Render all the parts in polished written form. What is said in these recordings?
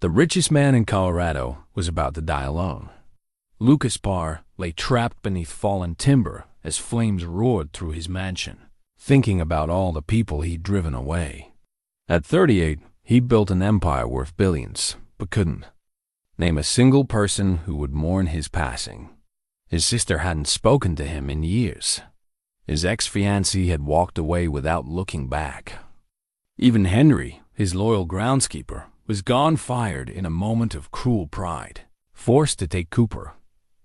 The richest man in Colorado was about to die alone. Lucas Parr lay trapped beneath fallen timber as flames roared through his mansion, thinking about all the people he'd driven away. At 38, he built an empire worth billions, but couldn't name a single person who would mourn his passing. His sister hadn't spoken to him in years. His ex-fiancée had walked away without looking back. Even Henry, his loyal groundskeeper, was gone, fired in a moment of cruel pride, forced to take Cooper,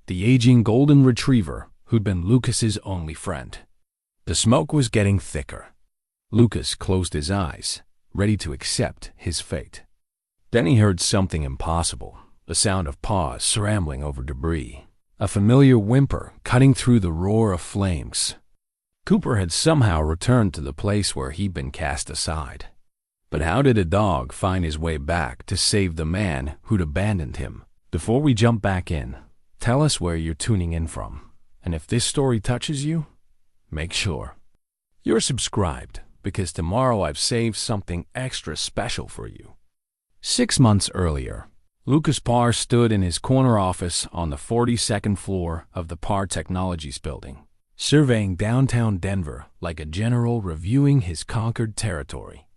the aging golden retriever who'd been Lucas's only friend. The smoke was getting thicker. Lucas closed his eyes, ready to accept his fate. Then he heard something impossible, the sound of paws scrambling over debris, a familiar whimper cutting through the roar of flames. Cooper had somehow returned to the place where he'd been cast aside. But how did a dog find his way back to save the man who'd abandoned him? Before we jump back in, tell us where you're tuning in from. And if this story touches you, make sure you're subscribed, because tomorrow I've saved something extra special for you. 6 months earlier, Lucas Parr stood in his corner office on the 42nd floor of the Parr Technologies building, surveying downtown Denver like a general reviewing his conquered territory.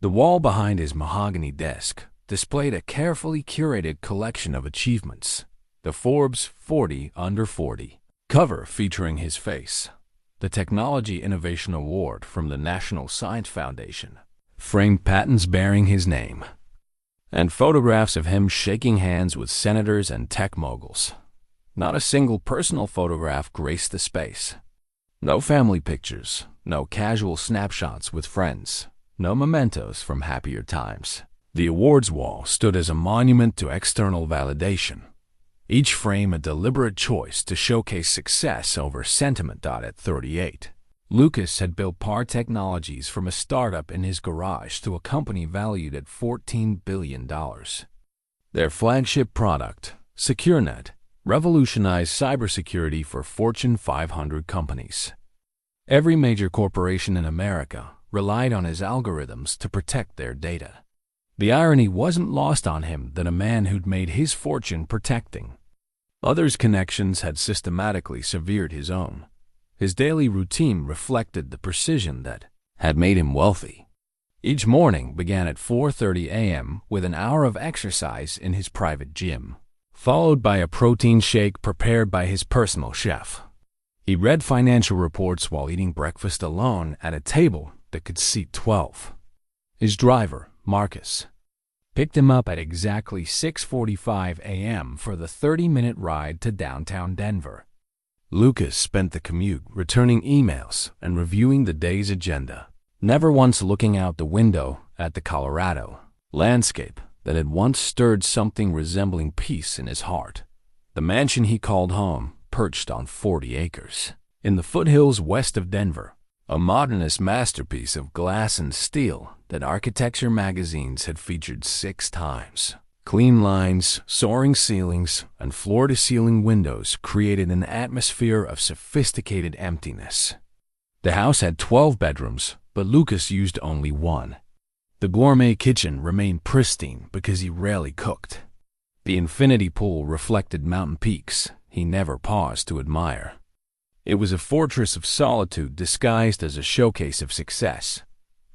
The wall behind his mahogany desk displayed a carefully curated collection of achievements, the Forbes 40 Under 40 cover featuring his face, the Technology Innovation Award from the National Science Foundation, framed patents bearing his name, and photographs of him shaking hands with senators and tech moguls. Not a single personal photograph graced the space. No family pictures, no casual snapshots with friends, no mementos from happier times. The awards wall stood as a monument to external validation, each frame a deliberate choice to showcase success over sentiment. At 38, Lucas had built Parr Technologies from a startup in his garage to a company valued at $14 billion. Their flagship product, SecureNet, revolutionized cybersecurity for Fortune 500 companies. Every major corporation in America relied on his algorithms to protect their data. The irony wasn't lost on him that a man who'd made his fortune protecting others' connections had systematically severed his own. His daily routine reflected the precision that had made him wealthy. Each morning began at 4:30 a.m. with an hour of exercise in his private gym, followed by a protein shake prepared by his personal chef. He read financial reports while eating breakfast alone at a table that could seat 12. His driver, Marcus, picked him up at exactly 6:45 a.m. for the 30-minute ride to downtown Denver. Lucas spent the commute returning emails and reviewing the day's agenda, never once looking out the window at the Colorado landscape that had once stirred something resembling peace in his heart. The mansion he called home perched on 40 acres in the foothills west of Denver, a modernist masterpiece of glass and steel that architecture magazines had featured 6 times. Clean lines, soaring ceilings, and floor-to-ceiling windows created an atmosphere of sophisticated emptiness. The house had 12 bedrooms, but Lucas used only 1. The gourmet kitchen remained pristine because he rarely cooked. The infinity pool reflected mountain peaks he never paused to admire. It was a fortress of solitude disguised as a showcase of success.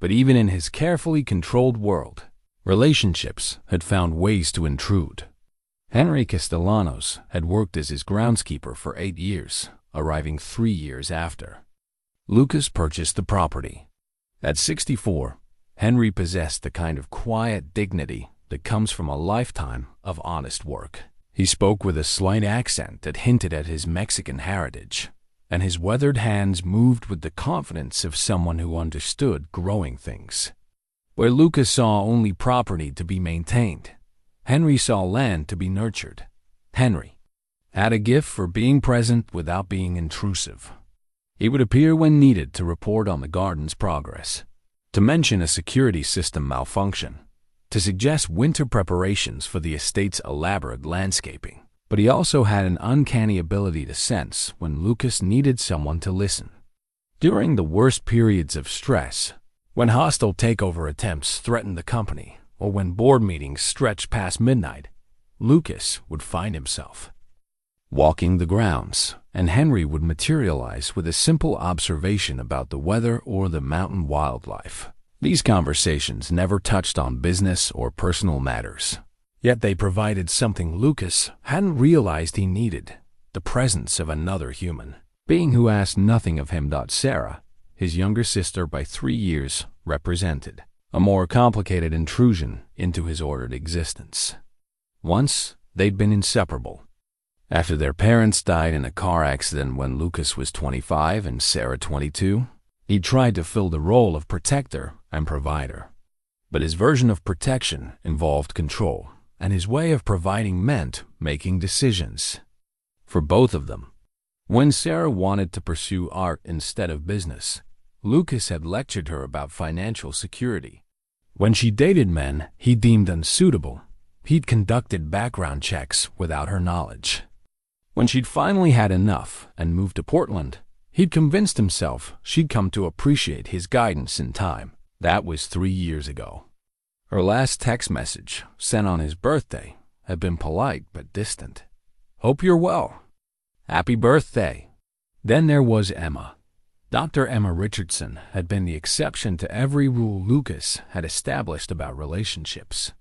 But even in his carefully controlled world, relationships had found ways to intrude. Henry Castellanos had worked as his groundskeeper for 8 years, arriving 3 years after Lucas purchased the property. At 64, Henry possessed the kind of quiet dignity that comes from a lifetime of honest work. He spoke with a slight accent that hinted at his Mexican heritage, and his weathered hands moved with the confidence of someone who understood growing things. Where Lucas saw only property to be maintained, Henry saw land to be nurtured. Henry had a gift for being present without being intrusive. He would appear when needed to report on the garden's progress, to mention a security system malfunction, to suggest winter preparations for the estate's elaborate landscaping. But he also had an uncanny ability to sense when Lucas needed someone to listen. During the worst periods of stress, when hostile takeover attempts threatened the company, or when board meetings stretched past midnight, Lucas would find himself walking the grounds, and Henry would materialize with a simple observation about the weather or the mountain wildlife. These conversations never touched on business or personal matters, yet they provided something Lucas hadn't realized he needed: the presence of another human being who asked nothing of him. Sarah, his younger sister by 3 years, represented a more complicated intrusion into his ordered existence. Once, they'd been inseparable. After their parents died in a car accident when Lucas was 25 and Sarah 22, he tried to fill the role of protector and provider. But his version of protection involved control, and his way of providing meant making decisions for both of them. When Sarah wanted to pursue art instead of business, Lucas had lectured her about financial security. When she dated men he deemed unsuitable, he'd conducted background checks without her knowledge. When she'd finally had enough and moved to Portland, he'd convinced himself she'd come to appreciate his guidance in time. That was 3 years ago. Her last text message, sent on his birthday, had been polite but distant. "Hope you're well. Happy birthday." Then there was Emma. Dr. Emma Richardson had been the exception to every rule Lucas had established about relationships.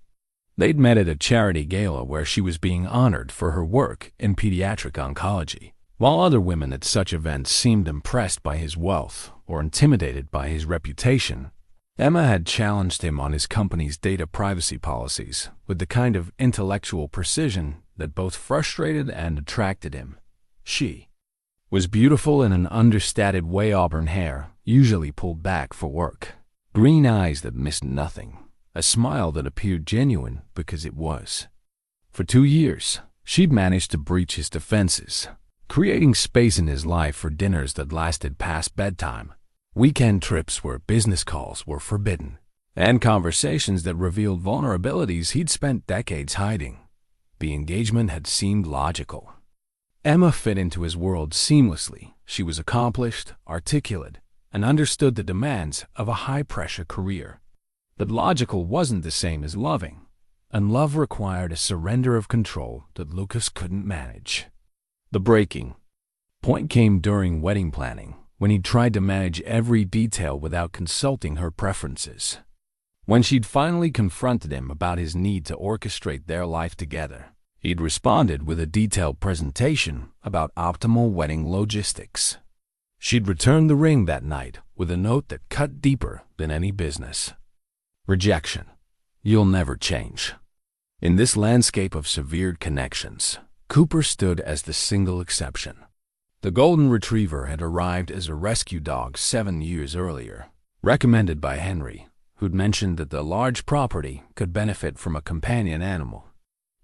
They'd met at a charity gala where she was being honored for her work in pediatric oncology. While other women at such events seemed impressed by his wealth or intimidated by his reputation, Emma had challenged him on his company's data privacy policies with the kind of intellectual precision that both frustrated and attracted him. She was beautiful in an understated way, auburn hair, usually pulled back for work, green eyes that missed nothing, a smile that appeared genuine because it was. For 2 years, she'd managed to breach his defenses, creating space in his life for dinners that lasted past bedtime, weekend trips where business calls were forbidden, and conversations that revealed vulnerabilities he'd spent decades hiding. The engagement had seemed logical. Emma fit into his world seamlessly. She was accomplished, articulate, and understood the demands of a high-pressure career. But logical wasn't the same as loving, and love required a surrender of control that Lucas couldn't manage. The breaking point came during wedding planning, when he tried to manage every detail without consulting her preferences. When she'd finally confronted him about his need to orchestrate their life together, he'd responded with a detailed presentation about optimal wedding logistics. She'd returned the ring that night with a note that cut deeper than any business. Rejection. You'll never change. In this landscape of severed connections, Cooper stood as the single exception. The golden retriever had arrived as a rescue dog 7 years earlier, recommended by Henry, who'd mentioned that the large property could benefit from a companion animal.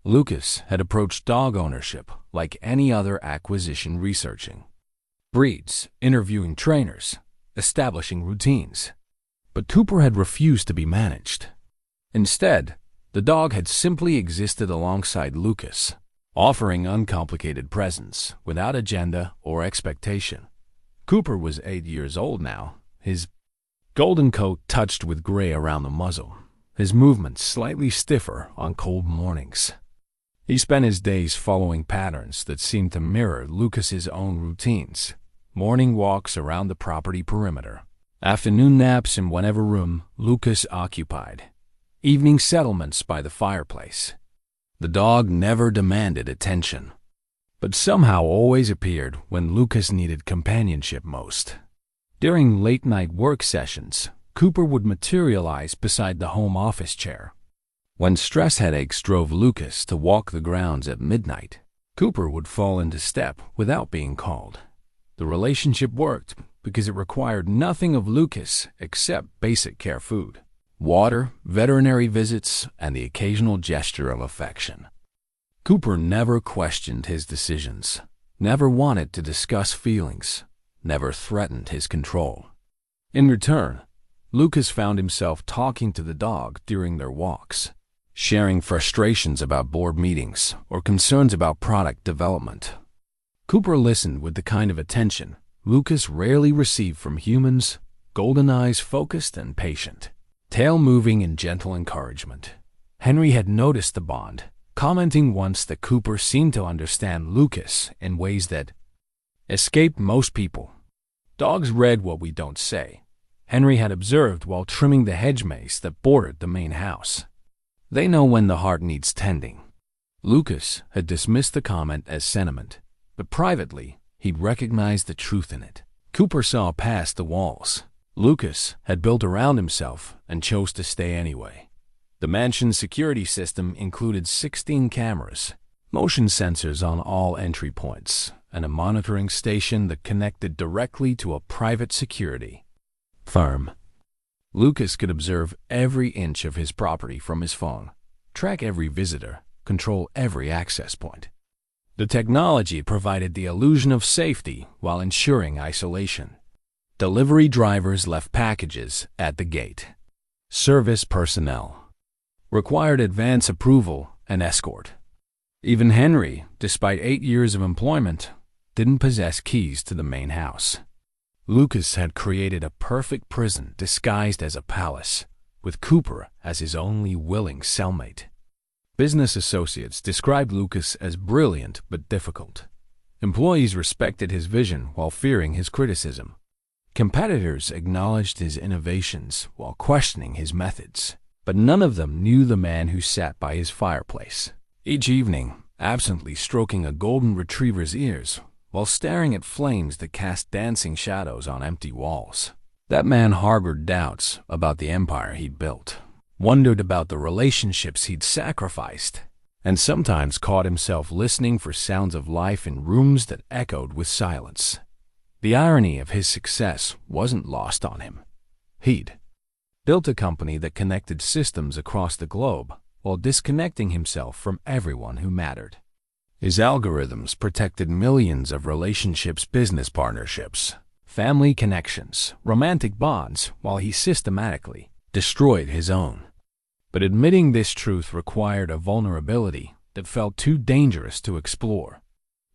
Lucas had approached dog ownership like any other acquisition, researching breeds, interviewing trainers, establishing routines. But Cooper had refused to be managed. Instead, the dog had simply existed alongside Lucas, offering uncomplicated presence without agenda or expectation. Cooper was 8 years old now, his golden coat touched with gray around the muzzle, his movements slightly stiffer on cold mornings. He spent his days following patterns that seemed to mirror Lucas's own routines: morning walks around the property perimeter, afternoon naps in whatever room Lucas occupied, evening settlements by the fireplace. The dog never demanded attention, but somehow always appeared when Lucas needed companionship most. During late-night work sessions, Cooper would materialize beside the home office chair. When stress headaches drove Lucas to walk the grounds at midnight, Cooper would fall into step without being called. The relationship worked because it required nothing of Lucas except basic care: food, water, veterinary visits, and the occasional gesture of affection. Cooper never questioned his decisions, never wanted to discuss feelings, never threatened his control. In return, Lucas found himself talking to the dog during their walks, sharing frustrations about board meetings or concerns about product development. Cooper listened with the kind of attention Lucas rarely received from humans, golden eyes focused and patient, tail moving in gentle encouragement. Henry had noticed the bond, commenting once that Cooper seemed to understand Lucas in ways that escaped most people. Dogs read what we don't say, Henry had observed while trimming the hedge maze that bordered the main house. They know when the heart needs tending. Lucas had dismissed the comment as sentiment, but privately, he'd recognized the truth in it. Cooper saw past the walls. Lucas had built around himself and chose to stay anyway. The mansion's security system included 16 cameras, motion sensors on all entry points, and a monitoring station that connected directly to a private security firm. Lucas could observe every inch of his property from his phone, track every visitor, control every access point. The technology provided the illusion of safety while ensuring isolation. Delivery drivers left packages at the gate. Service personnel required advance approval and escort. Even Henry, despite 8 years of employment, didn't possess keys to the main house. Lucas had created a perfect prison disguised as a palace, with Cooper as his only willing cellmate. Business associates described Lucas as brilliant but difficult. Employees respected his vision while fearing his criticism. Competitors acknowledged his innovations while questioning his methods, but none of them knew the man who sat by his fireplace, each evening absently stroking a golden retriever's ears while staring at flames that cast dancing shadows on empty walls. That man harbored doubts about the empire he'd built, wondered about the relationships he'd sacrificed, and sometimes caught himself listening for sounds of life in rooms that echoed with silence. The irony of his success wasn't lost on him. He'd built a company that connected systems across the globe while disconnecting himself from everyone who mattered. His algorithms protected millions of relationships, business partnerships, family connections, romantic bonds, while he systematically destroyed his own. But admitting this truth required a vulnerability that felt too dangerous to explore.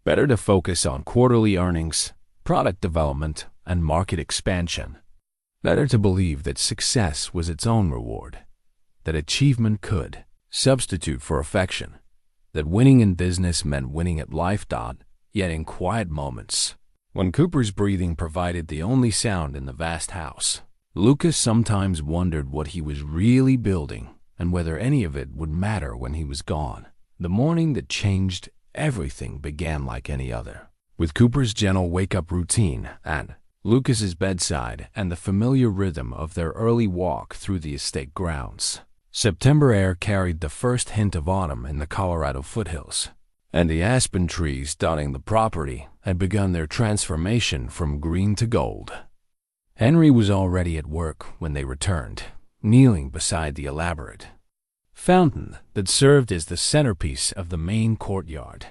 Better to focus on quarterly earnings, product development, and market expansion. Better to believe that success was its own reward, that achievement could substitute for affection, that winning in business meant winning at life. Yet in quiet moments, when Cooper's breathing provided the only sound in the vast house, Lucas sometimes wondered what he was really building and whether any of it would matter when he was gone. The morning that changed everything began like any other, with Cooper's gentle wake-up routine and Lucas's bedside and the familiar rhythm of their early walk through the estate grounds. September air carried the first hint of autumn in the Colorado foothills, and the aspen trees dotting the property had begun their transformation from green to gold. Henry was already at work when they returned, kneeling beside the elaborate fountain that served as the centerpiece of the main courtyard.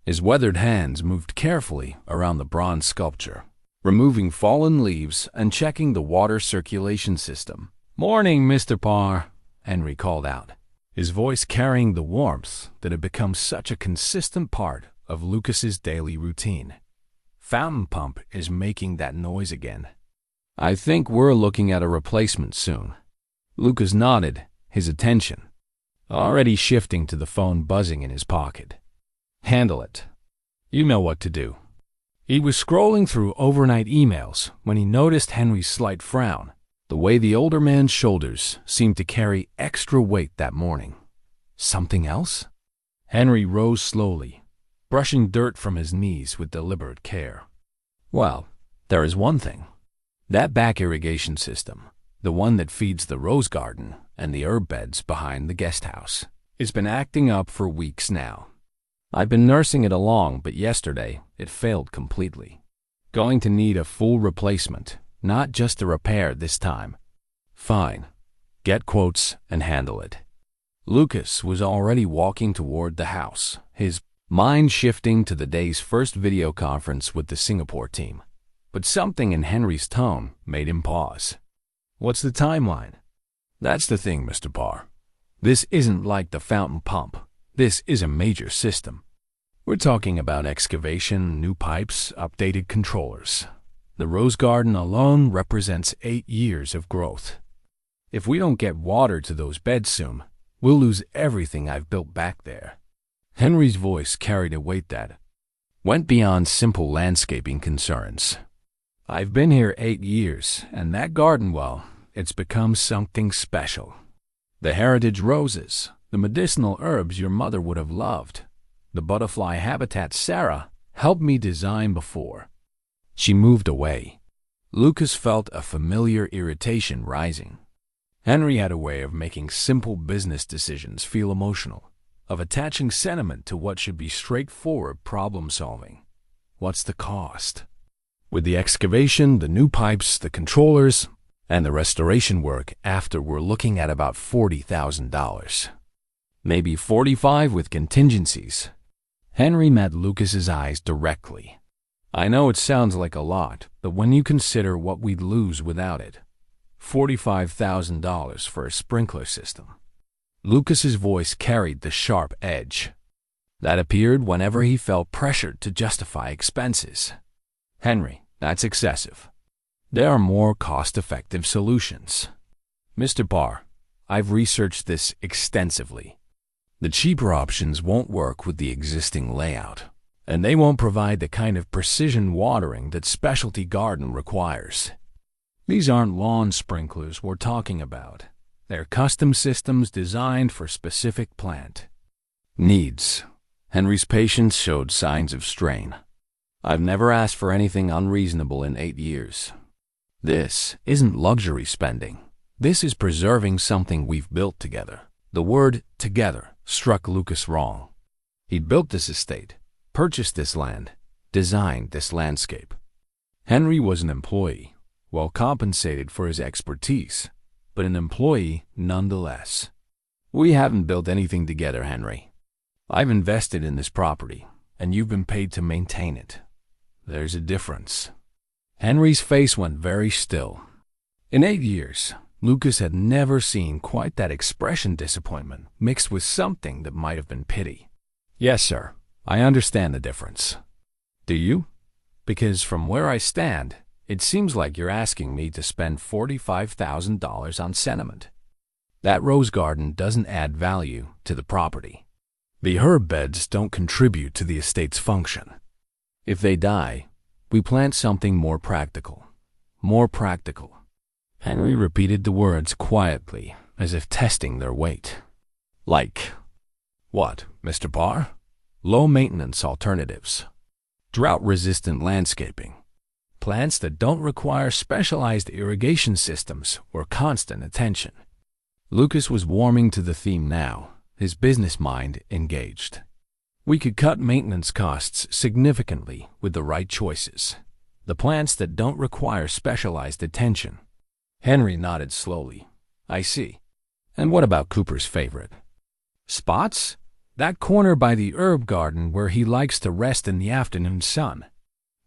His weathered hands moved carefully around the bronze sculpture, removing fallen leaves and checking the water circulation system. "Morning, Mr. Parr," Henry called out, his voice carrying the warmth that had become such a consistent part of Lucas's daily routine. "Fountain pump is making that noise again. I think we're looking at a replacement soon." Lucas nodded, his attention already shifting to the phone buzzing in his pocket. "Handle it. You know what to do." He was scrolling through overnight emails when he noticed Henry's slight frown, the way the older man's shoulders seemed to carry extra weight that morning. Something else? Henry rose slowly, brushing dirt from his knees with deliberate care. "Well, there is one thing. That back irrigation system, the one that feeds the rose garden and the herb beds behind the guest house, it's been acting up for weeks now. I've been nursing it along, but yesterday it failed completely. Going to need a full replacement, not just a repair this time." "Fine. Get quotes and handle it." Lucas was already walking toward the house, his mind shifting to the day's first video conference with the Singapore team. But something in Henry's tone made him pause. "What's the timeline?" "That's the thing, Mr. Parr. This isn't like the fountain pump. This is a major system. We're talking about excavation, new pipes, updated controllers. The rose garden alone represents 8 years of growth. If we don't get water to those beds soon, We'll lose everything I've built back there." Henry's voice carried a weight that went beyond simple landscaping concerns. "I've been here 8 years, and that garden, well, it's become something special. The heritage roses, the medicinal herbs your mother would have loved, the butterfly habitat Sarah helped me design before." She moved away. Lucas felt a familiar irritation rising. Henry had a way of making simple business decisions feel emotional, of attaching sentiment to what should be straightforward problem-solving. What's the cost? With the excavation, the new pipes, the controllers, and the restoration work after, we're looking at about $40,000. Maybe 45 with contingencies. Henry met Lucas's eyes directly. "I know it sounds like a lot, but when you consider what we'd lose without it, $45,000 for a sprinkler system." Lucas's voice carried the sharp edge that appeared whenever he felt pressured to justify expenses. "Henry, that's excessive. There are more cost-effective solutions." "Mr. Parr, I've researched this extensively. The cheaper options won't work with the existing layout, and they won't provide the kind of precision watering that specialty garden requires. These aren't lawn sprinklers we're talking about. They're custom systems designed for specific plant needs." Henry's patience showed signs of strain. "I've never asked for anything unreasonable in 8 years. This isn't luxury spending. This is preserving something we've built together." The word "together" struck Lucas wrong. He'd built this estate, purchased this land, designed this landscape. Henry was an employee, well compensated for his expertise, but an employee nonetheless. "We haven't built anything together, Henry. I've invested in this property, and you've been paid to maintain it. There's a difference." Henry's face went very still. In 8 years, Lucas had never seen quite that expression, disappointment mixed with something that might have been pity. "Yes, sir, I understand the difference." "Do you? Because from where I stand, it seems like you're asking me to spend $45,000 on sentiment. That rose garden doesn't add value to the property. The herb beds don't contribute to the estate's function. If they die, we plant something more practical. More practical." Henry repeated the words quietly, as if testing their weight. "Like what, Mr. Parr?" "Low-maintenance alternatives. Drought-resistant landscaping. Plants that don't require specialized irrigation systems or constant attention." Lucas was warming to the theme now, his business mind engaged. "We could cut maintenance costs significantly with the right choices. The plants that don't require specialized attention." Henry nodded slowly. "I see. And what about Cooper's favorite? Spots? That corner by the herb garden where he likes to rest in the afternoon sun.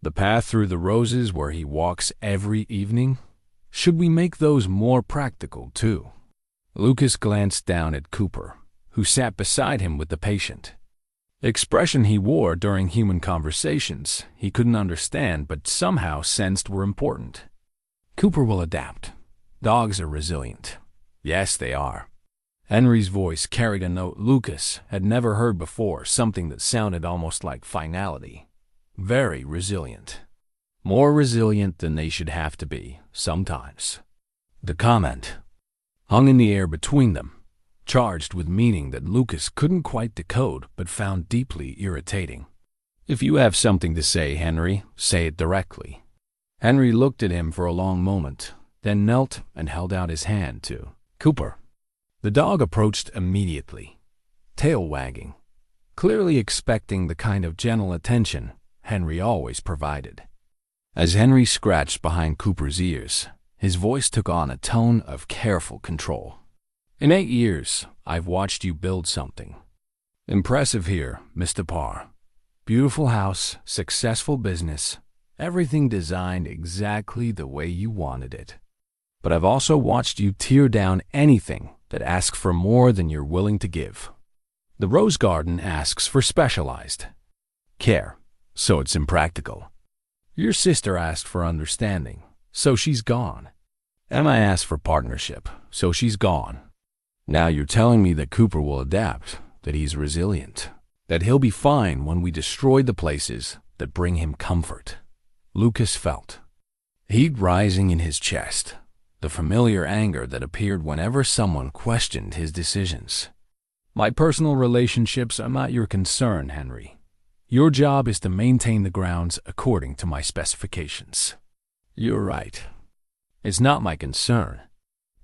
The path through the roses where he walks every evening? Should we make those more practical, too?" Lucas glanced down at Cooper, who sat beside him with the patient. The expression he wore during human conversations he couldn't understand but somehow sensed were important. "Cooper will adapt. Dogs are resilient." "Yes, they are." Henry's voice carried a note Lucas had never heard before, something that sounded almost like finality. "Very resilient. More resilient than they should have to be, sometimes." The comment hung in the air between them, charged with meaning that Lucas couldn't quite decode but found deeply irritating. "If you have something to say, Henry, say it directly." Henry looked at him for a long moment, then knelt and held out his hand to Cooper. The dog approached immediately, tail wagging, clearly expecting the kind of gentle attention Henry always provided. As Henry scratched behind Cooper's ears, his voice took on a tone of careful control. "In 8 years, I've watched you build something. Impressive here, Mr. Parr. Beautiful house, successful business, everything designed exactly the way you wanted it. But I've also watched you tear down anything that asks for more than you're willing to give. The rose garden asks for specialized care, so it's impractical. Your sister asked for understanding, so she's gone. Emma asked for partnership, so she's gone. Now you're telling me that Cooper will adapt, that he's resilient, that he'll be fine when we destroy the places that bring him comfort. Lucas felt heat rising in his chest, the familiar anger that appeared whenever someone questioned his decisions. My personal relationships are not your concern, Henry. Your job is to maintain the grounds according to my specifications. You're right. It's not my concern.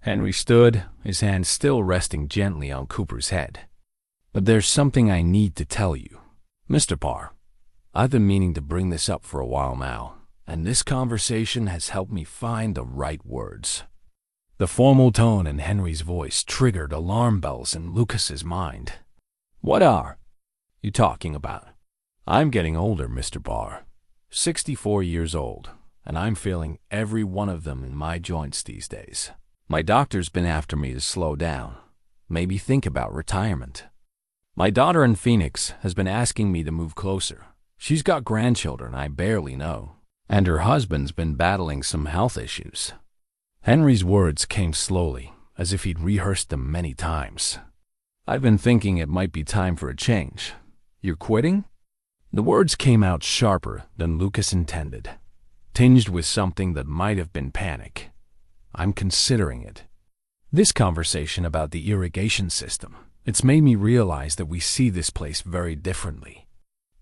Henry stood, his hand still resting gently on Cooper's head. But there's something I need to tell you. Mr. Parr, I've been meaning to bring this up for a while now, and this conversation has helped me find the right words. The formal tone in Henry's voice triggered alarm bells in Lucas's mind. What are you talking about? I'm getting older, Mr. Parr. 64 years old, and I'm feeling every one of them in my joints these days. My doctor's been after me to slow down, maybe think about retirement. My daughter in Phoenix has been asking me to move closer. She's got grandchildren I barely know, and her husband's been battling some health issues. Henry's words came slowly, as if he'd rehearsed them many times. I've been thinking it might be time for a change. You're quitting? The words came out sharper than Lucas intended, tinged with something that might have been panic. I'm considering it. This conversation about the irrigation system, it's made me realize that we see this place very differently.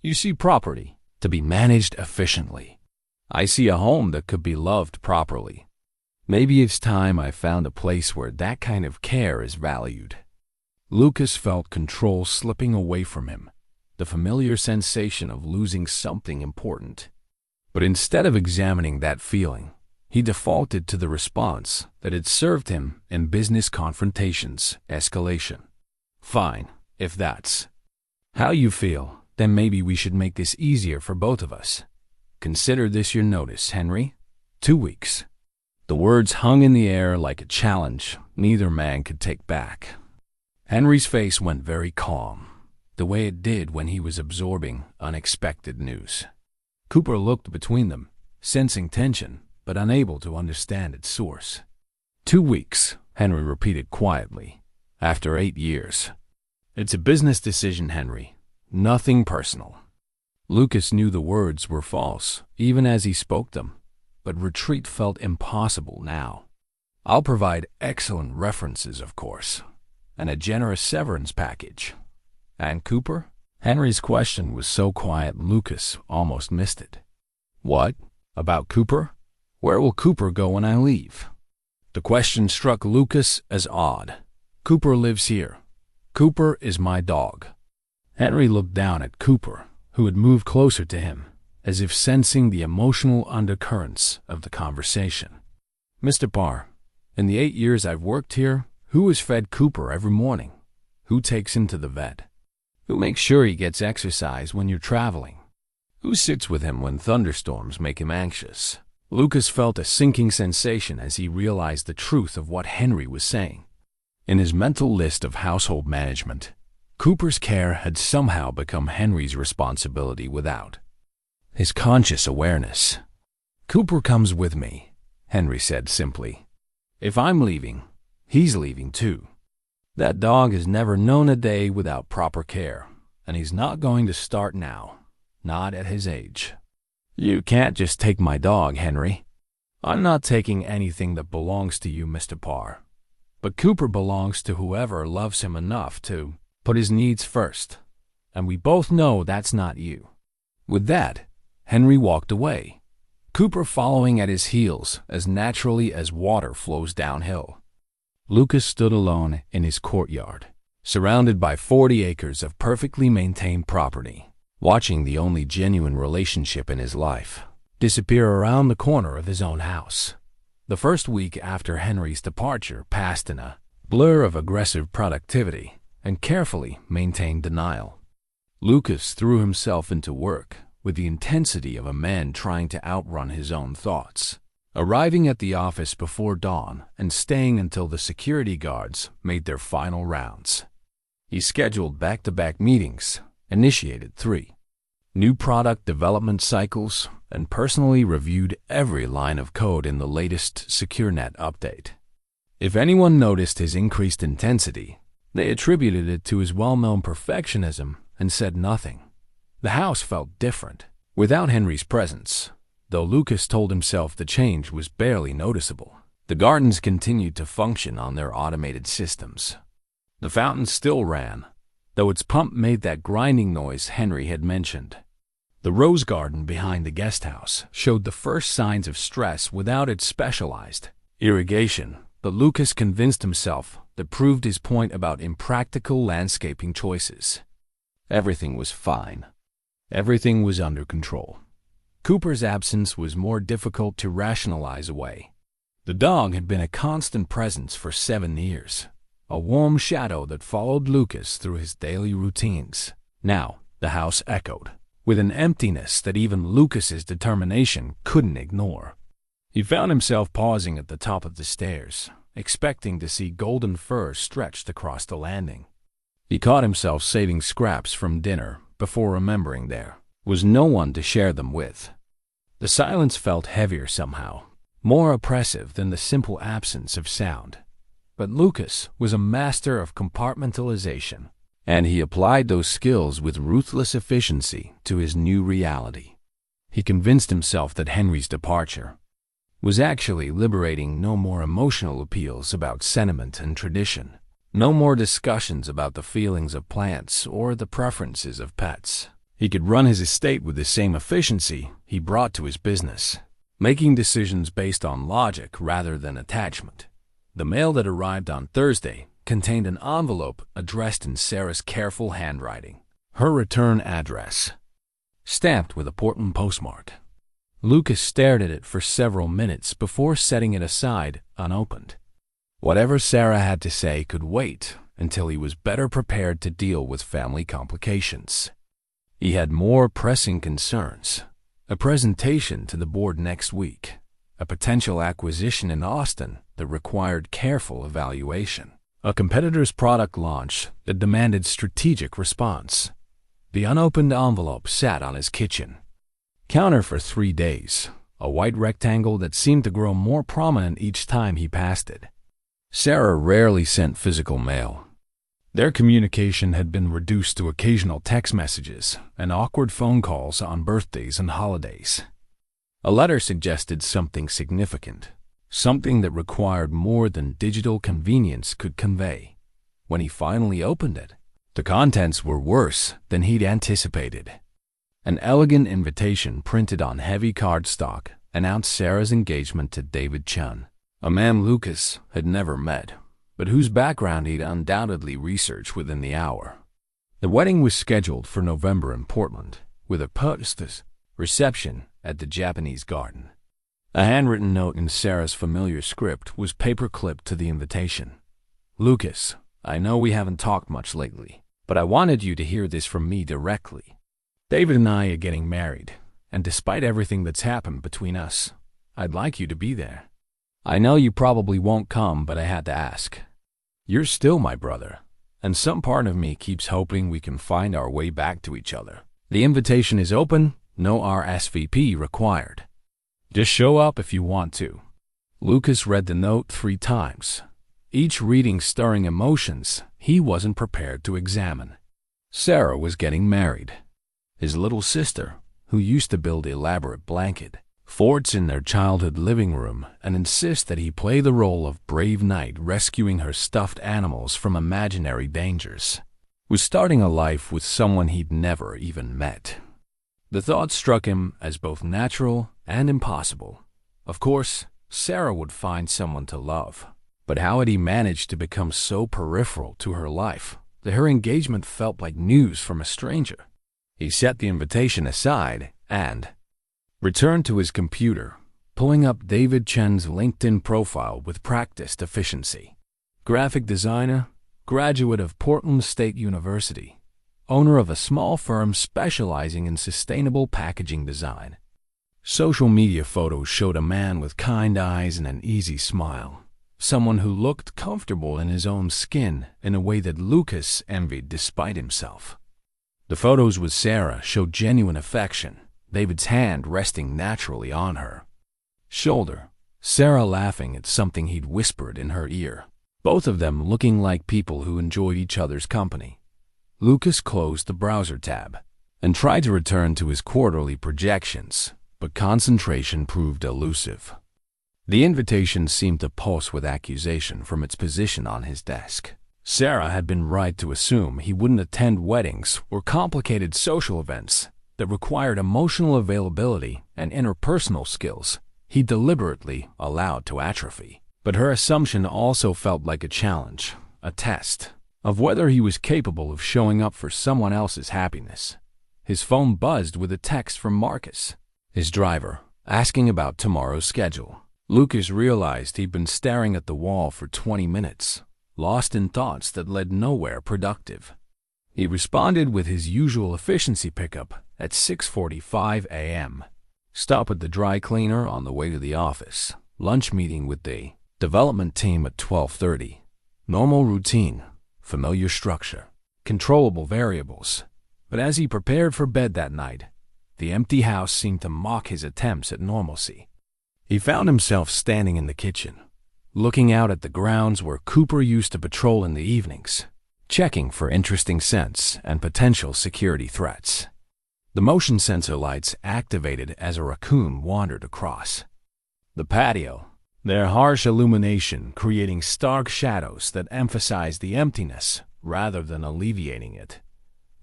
You see property to be managed efficiently. I see a home that could be loved properly. Maybe it's time I found a place where that kind of care is valued. Lucas felt control slipping away from him, the familiar sensation of losing something important. But instead of examining that feeling, he defaulted to the response that had served him in business confrontations, escalation. Fine, if that's how you feel, then maybe we should make this easier for both of us. Consider this your notice, Henry. 2 weeks. The words hung in the air like a challenge neither man could take back. Henry's face went very calm, the way it did when he was absorbing unexpected news. Cooper looked between them, sensing tension, but unable to understand its source. 2 weeks, Henry repeated quietly, after 8 years. It's a business decision, Henry. Nothing personal. Lucas knew the words were false, even as he spoke them, but retreat felt impossible now. I'll provide excellent references, of course, and a generous severance package. And Cooper? Henry's question was so quiet Lucas almost missed it. What? About Cooper? Where will Cooper go when I leave? The question struck Lucas as odd. Cooper lives here. Cooper is my dog. Henry looked down at Cooper, who had moved closer to him, as if sensing the emotional undercurrents of the conversation. Mr. Parr, in the 8 years I've worked here, who has fed Cooper every morning? Who takes him to the vet? Who makes sure he gets exercise when you're traveling? Who sits with him when thunderstorms make him anxious? Lucas felt a sinking sensation as he realized the truth of what Henry was saying. In his mental list of household management, Cooper's care had somehow become Henry's responsibility without his conscious awareness. Cooper comes with me, Henry said simply. If I'm leaving, he's leaving too. That dog has never known a day without proper care, and he's not going to start now, not at his age. You can't just take my dog, Henry. I'm not taking anything that belongs to you, Mr. Parr. But Cooper belongs to whoever loves him enough to put his needs first, and we both know that's not you. With that, Henry walked away, Cooper following at his heels as naturally as water flows downhill. Lucas stood alone in his courtyard, surrounded by 40 acres of perfectly maintained property, watching the only genuine relationship in his life disappear around the corner of his own house. The first week after Henry's departure passed in a blur of aggressive productivity and carefully maintained denial. Lucas threw himself into work with the intensity of a man trying to outrun his own thoughts, arriving at the office before dawn and staying until the security guards made their final rounds. He scheduled back-to-back meetings, initiated 3 new product development cycles, and personally reviewed every line of code in the latest SecureNet update. If anyone noticed his increased intensity, they attributed it to his well-known perfectionism and said nothing. The house felt different without Henry's presence, though Lucas told himself the change was barely noticeable. The gardens continued to function on their automated systems. The fountain still ran, though its pump made that grinding noise Henry had mentioned. The rose garden behind the guest house showed the first signs of stress without its specialized irrigation, but Lucas convinced himself that proved his point about impractical landscaping choices. Everything was fine. Everything was under control. Cooper's absence was more difficult to rationalize away. The dog had been a constant presence for 7 years, a warm shadow that followed Lucas through his daily routines. Now, the house echoed, with an emptiness that even Lucas's determination couldn't ignore. He found himself pausing at the top of the stairs, expecting to see golden fur stretched across the landing. He caught himself saving scraps from dinner before remembering there was no one to share them with. The silence felt heavier somehow, more oppressive than the simple absence of sound. But Lucas was a master of compartmentalization, and he applied those skills with ruthless efficiency to his new reality. He convinced himself that Henry's departure was actually liberating. No more emotional appeals about sentiment and tradition. No more discussions about the feelings of plants or the preferences of pets. He could run his estate with the same efficiency he brought to his business, making decisions based on logic rather than attachment. The mail that arrived on Thursday contained an envelope addressed in Sarah's careful handwriting, her return address, stamped with a Portland postmark. Lucas stared at it for several minutes before setting it aside unopened. Whatever Sarah had to say could wait until he was better prepared to deal with family complications. He had more pressing concerns: a presentation to the board next week, a potential acquisition in Austin that required careful evaluation, a competitor's product launch that demanded strategic response. The unopened envelope sat on his kitchen counter for 3 days, a white rectangle that seemed to grow more prominent each time he passed it. Sarah rarely sent physical mail. Their communication had been reduced to occasional text messages and awkward phone calls on birthdays and holidays. A letter suggested something significant, something that required more than digital convenience could convey. When he finally opened it, the contents were worse than he'd anticipated. An elegant invitation printed on heavy cardstock announced Sarah's engagement to David Chun, a man Lucas had never met, but whose background he'd undoubtedly researched within the hour. The wedding was scheduled for November in Portland, with a posters reception at the Japanese garden. A handwritten note in Sarah's familiar script was paper-clipped to the invitation. "Lucas, I know we haven't talked much lately, but I wanted you to hear this from me directly. David and I are getting married, and despite everything that's happened between us, I'd like you to be there. I know you probably won't come, but I had to ask. You're still my brother, and some part of me keeps hoping we can find our way back to each other. The invitation is open, no RSVP required. Just show up if you want to." Lucas read the note 3 times, each reading stirring emotions he wasn't prepared to examine. Sarah was getting married. His little sister, who used to build elaborate blanket forts in their childhood living room and insist that he play the role of brave knight rescuing her stuffed animals from imaginary dangers, was starting a life with someone he'd never even met. The thought struck him as both natural and impossible. Of course, Sarah would find someone to love, but how had he managed to become so peripheral to her life that her engagement felt like news from a stranger? He set the invitation aside and returned to his computer, pulling up David Chen's LinkedIn profile with practiced efficiency. Graphic designer, graduate of Portland State University, owner of a small firm specializing in sustainable packaging design. Social media photos showed a man with kind eyes and an easy smile, someone who looked comfortable in his own skin in a way that Lucas envied despite himself. The photos with Sarah showed genuine affection, David's hand resting naturally on her shoulder, Sarah laughing at something he'd whispered in her ear. Both of them looking like people who enjoyed each other's company. Lucas closed the browser tab and tried to return to his quarterly projections, but concentration proved elusive. The invitation seemed to pulse with accusation from its position on his desk. Sarah had been right to assume he wouldn't attend weddings or complicated social events that required emotional availability and interpersonal skills he deliberately allowed to atrophy. But her assumption also felt like a challenge, a test, of whether he was capable of showing up for someone else's happiness. His phone buzzed with a text from Marcus, his driver, asking about tomorrow's schedule. Lucas realized he'd been staring at the wall for 20 minutes, lost in thoughts that led nowhere productive. He responded with his usual efficiency pickup at 6:45 a.m. Stop at the dry cleaner on the way to the office. Lunch meeting with the development team at 12:30. Normal routine, familiar structure, controllable variables. But as he prepared for bed that night, the empty house seemed to mock his attempts at normalcy. He found himself standing in the kitchen, looking out at the grounds where Cooper used to patrol in the evenings, checking for interesting scents and potential security threats. The motion sensor lights activated as a raccoon wandered across the patio, their harsh illumination creating stark shadows that emphasized the emptiness rather than alleviating it.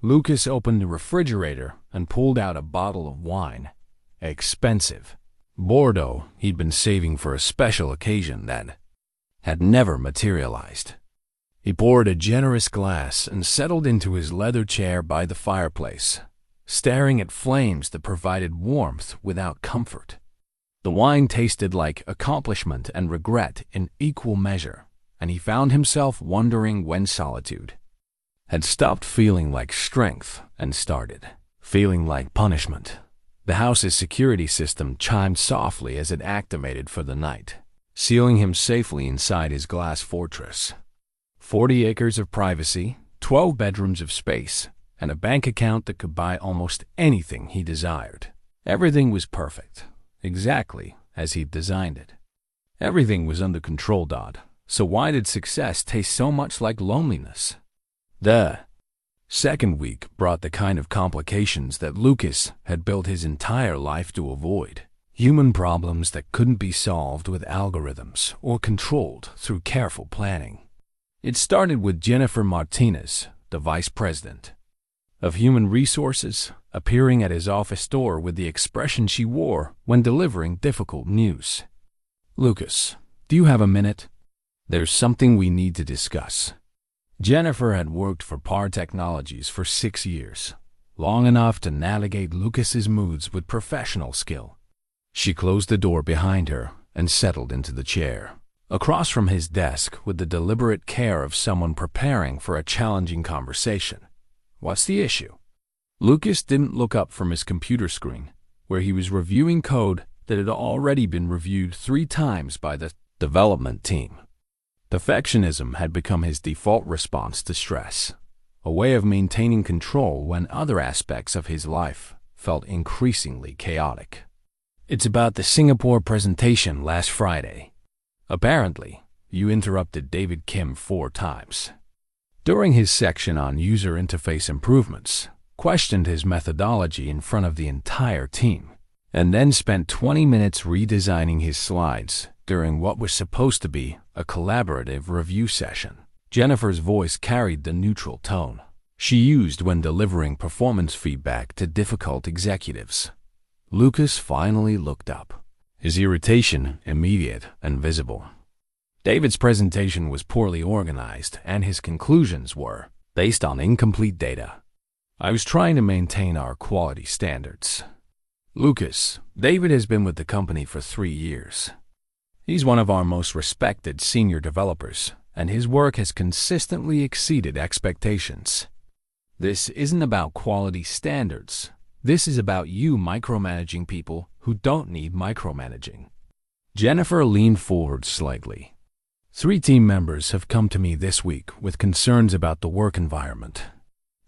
Lucas opened the refrigerator and pulled out a bottle of wine. Expensive Bordeaux he'd been saving for a special occasion that had never materialized. He poured a generous glass and settled into his leather chair by the fireplace, staring at flames that provided warmth without comfort. The wine tasted like accomplishment and regret in equal measure, and he found himself wondering when solitude had stopped feeling like strength and started feeling like punishment. The house's security system chimed softly as it activated for the night, sealing him safely inside his glass fortress. 40 acres of privacy, 12 bedrooms of space, and a bank account that could buy almost anything he desired. Everything was perfect, exactly as he'd designed it. Everything was under control, so why did success taste so much like loneliness? The second week brought the kind of complications that Lucas had built his entire life to avoid. Human problems that couldn't be solved with algorithms or controlled through careful planning. It started with Jennifer Martinez, the vice president of human resources, appearing at his office door with the expression she wore when delivering difficult news. "Lucas, do you have a minute? There's something we need to discuss." Jennifer had worked for Parr Technologies for 6 years, long enough to navigate Lucas's moods with professional skill. She closed the door behind her and settled into the chair, across from his desk with the deliberate care of someone preparing for a challenging conversation. "What's the issue?" Lucas didn't look up from his computer screen, where he was reviewing code that had already been reviewed 3 times by the development team. Perfectionism had become his default response to stress, a way of maintaining control when other aspects of his life felt increasingly chaotic. "It's about the Singapore presentation last Friday. Apparently, you interrupted David Kim 4 times. During his section on user interface improvements, questioned his methodology in front of the entire team, and then spent 20 minutes redesigning his slides during what was supposed to be a collaborative review session." Jennifer's voice carried the neutral tone she used when delivering performance feedback to difficult executives. Lucas finally looked up, his irritation immediate and visible. David's presentation was poorly organized, and his conclusions were based on incomplete data. "I was trying to maintain our quality standards." "Lucas, David has been with the company for 3 years. He's one of our most respected senior developers, and his work has consistently exceeded expectations. This isn't about quality standards. This is about you micromanaging people who don't need micromanaging." Jennifer leaned forward slightly. 3 team members have come to me this week with concerns about the work environment.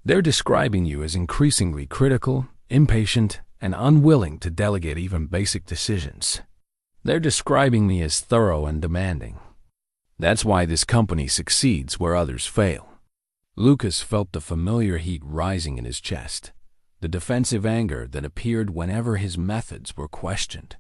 They're describing you as increasingly critical, impatient, and unwilling to delegate even basic decisions. They're describing me as thorough and demanding. That's why this company succeeds where others fail. Lucas felt the familiar heat rising in his chest, the defensive anger that appeared whenever his methods were questioned.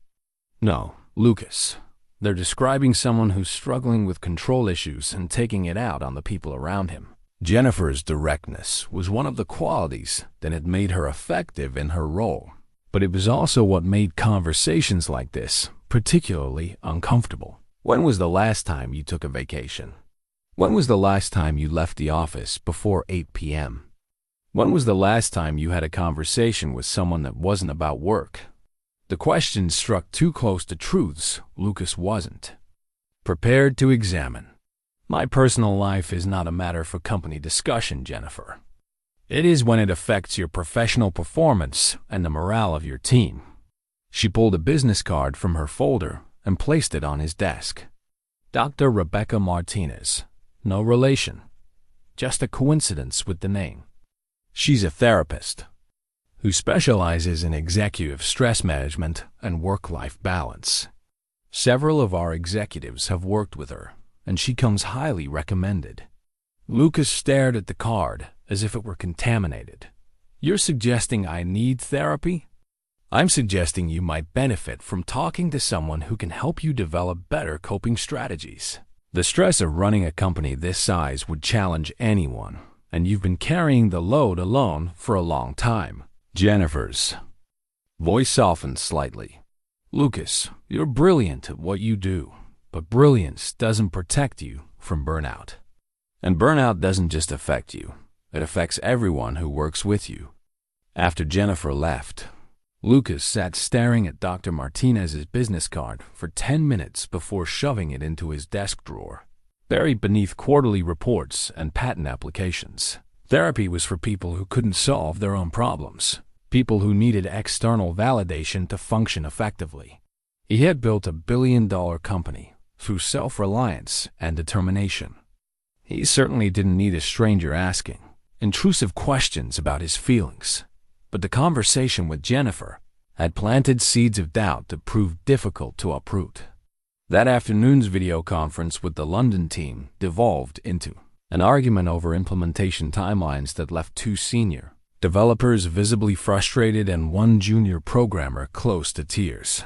No, Lucas. They're describing someone who's struggling with control issues and taking it out on the people around him. Jennifer's directness was one of the qualities that had made her effective in her role, but it was also what made conversations like this particularly uncomfortable. When was the last time you took a vacation? When was the last time you left the office before 8 p.m.? When was the last time you had a conversation with someone that wasn't about work? The question struck too close to truths Lucas wasn't prepared to examine. My personal life is not a matter for company discussion, Jennifer. It is when it affects your professional performance and the morale of your team. She pulled a business card from her folder and placed it on his desk. Dr. Rebecca Martinez. No relation. Just a coincidence with the name. She's a therapist who specializes in executive stress management and work-life balance. Several of our executives have worked with her, and she comes highly recommended. Lucas stared at the card as if it were contaminated. You're suggesting I need therapy? I'm suggesting you might benefit from talking to someone who can help you develop better coping strategies. The stress of running a company this size would challenge anyone, and you've been carrying the load alone for a long time. Jennifer's voice softened slightly. Lucas, you're brilliant at what you do, but brilliance doesn't protect you from burnout. And burnout doesn't just affect you, it affects everyone who works with you. After Jennifer left, Lucas sat staring at Dr. Martinez's business card for 10 minutes before shoving it into his desk drawer, buried beneath quarterly reports and patent applications. Therapy was for people who couldn't solve their own problems, people who needed external validation to function effectively. He had built a billion-dollar company through self-reliance and determination. He certainly didn't need a stranger asking intrusive questions about his feelings, but the conversation with Jennifer had planted seeds of doubt that proved difficult to uproot. That afternoon's video conference with the London team devolved into an argument over implementation timelines that left two senior developers visibly frustrated and one junior programmer close to tears.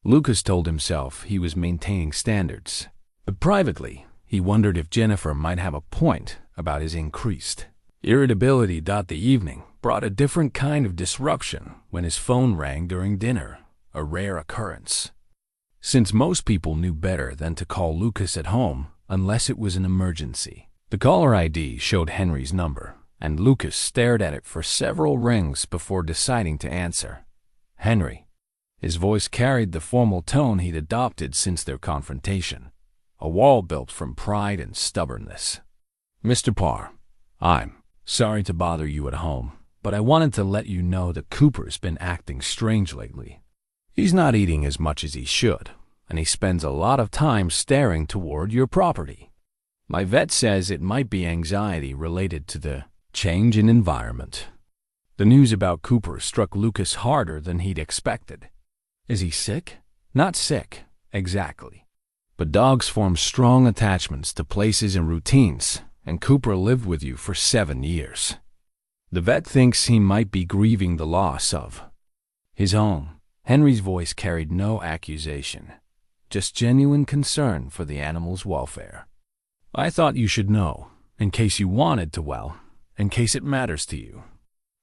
Lucas told himself he was maintaining standards, but privately, he wondered if Jennifer might have a point about his increased irritability. The evening brought a different kind of disruption when his phone rang during dinner, a rare occurrence. Since most people knew better than to call Lucas at home unless it was an emergency, the caller ID showed Henry's number, and Lucas stared at it for several rings before deciding to answer. Henry. His voice carried the formal tone he'd adopted since their confrontation, a wall built from pride and stubbornness. Mr. Parr, I'm sorry to bother you at home, but I wanted to let you know that Cooper's been acting strange lately. He's not eating as much as he should, and he spends a lot of time staring toward your property. My vet says it might be anxiety related to the change in environment. The news about Cooper struck Lucas harder than he'd expected. Is he sick? Not sick, exactly. But dogs form strong attachments to places and routines, and Cooper lived with you for 7 years. The vet thinks he might be grieving the loss of his home. Henry's voice carried no accusation, just genuine concern for the animal's welfare. I thought you should know, in case you wanted to, well, in case it matters to you.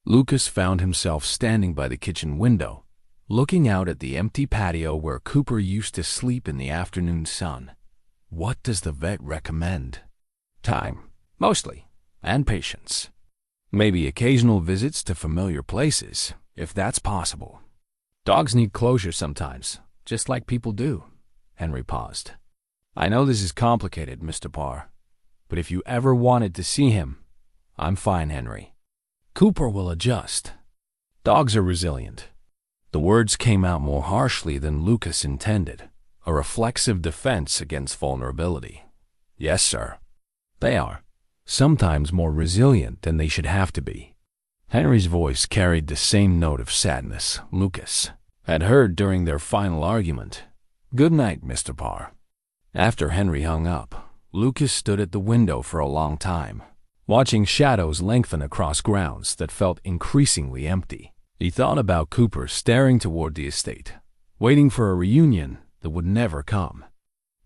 Lucas found himself standing by the kitchen window, looking out at the empty patio where Cooper used to sleep in the afternoon sun. What does the vet recommend? Time, mostly, and patience. Maybe occasional visits to familiar places, if that's possible. Dogs need closure sometimes, just like people do. Henry paused. I know this is complicated, Mr. Parr, but if you ever wanted to see him, I'm fine, Henry. Cooper will adjust. Dogs are resilient. The words came out more harshly than Lucas intended, a reflexive defense against vulnerability. Yes, sir. They are, sometimes more resilient than they should have to be. Henry's voice carried the same note of sadness Lucas had heard during their final argument. Good night, Mr. Parr. After Henry hung up, Lucas stood at the window for a long time, watching shadows lengthen across grounds that felt increasingly empty. He thought about Cooper staring toward the estate, waiting for a reunion that would never come.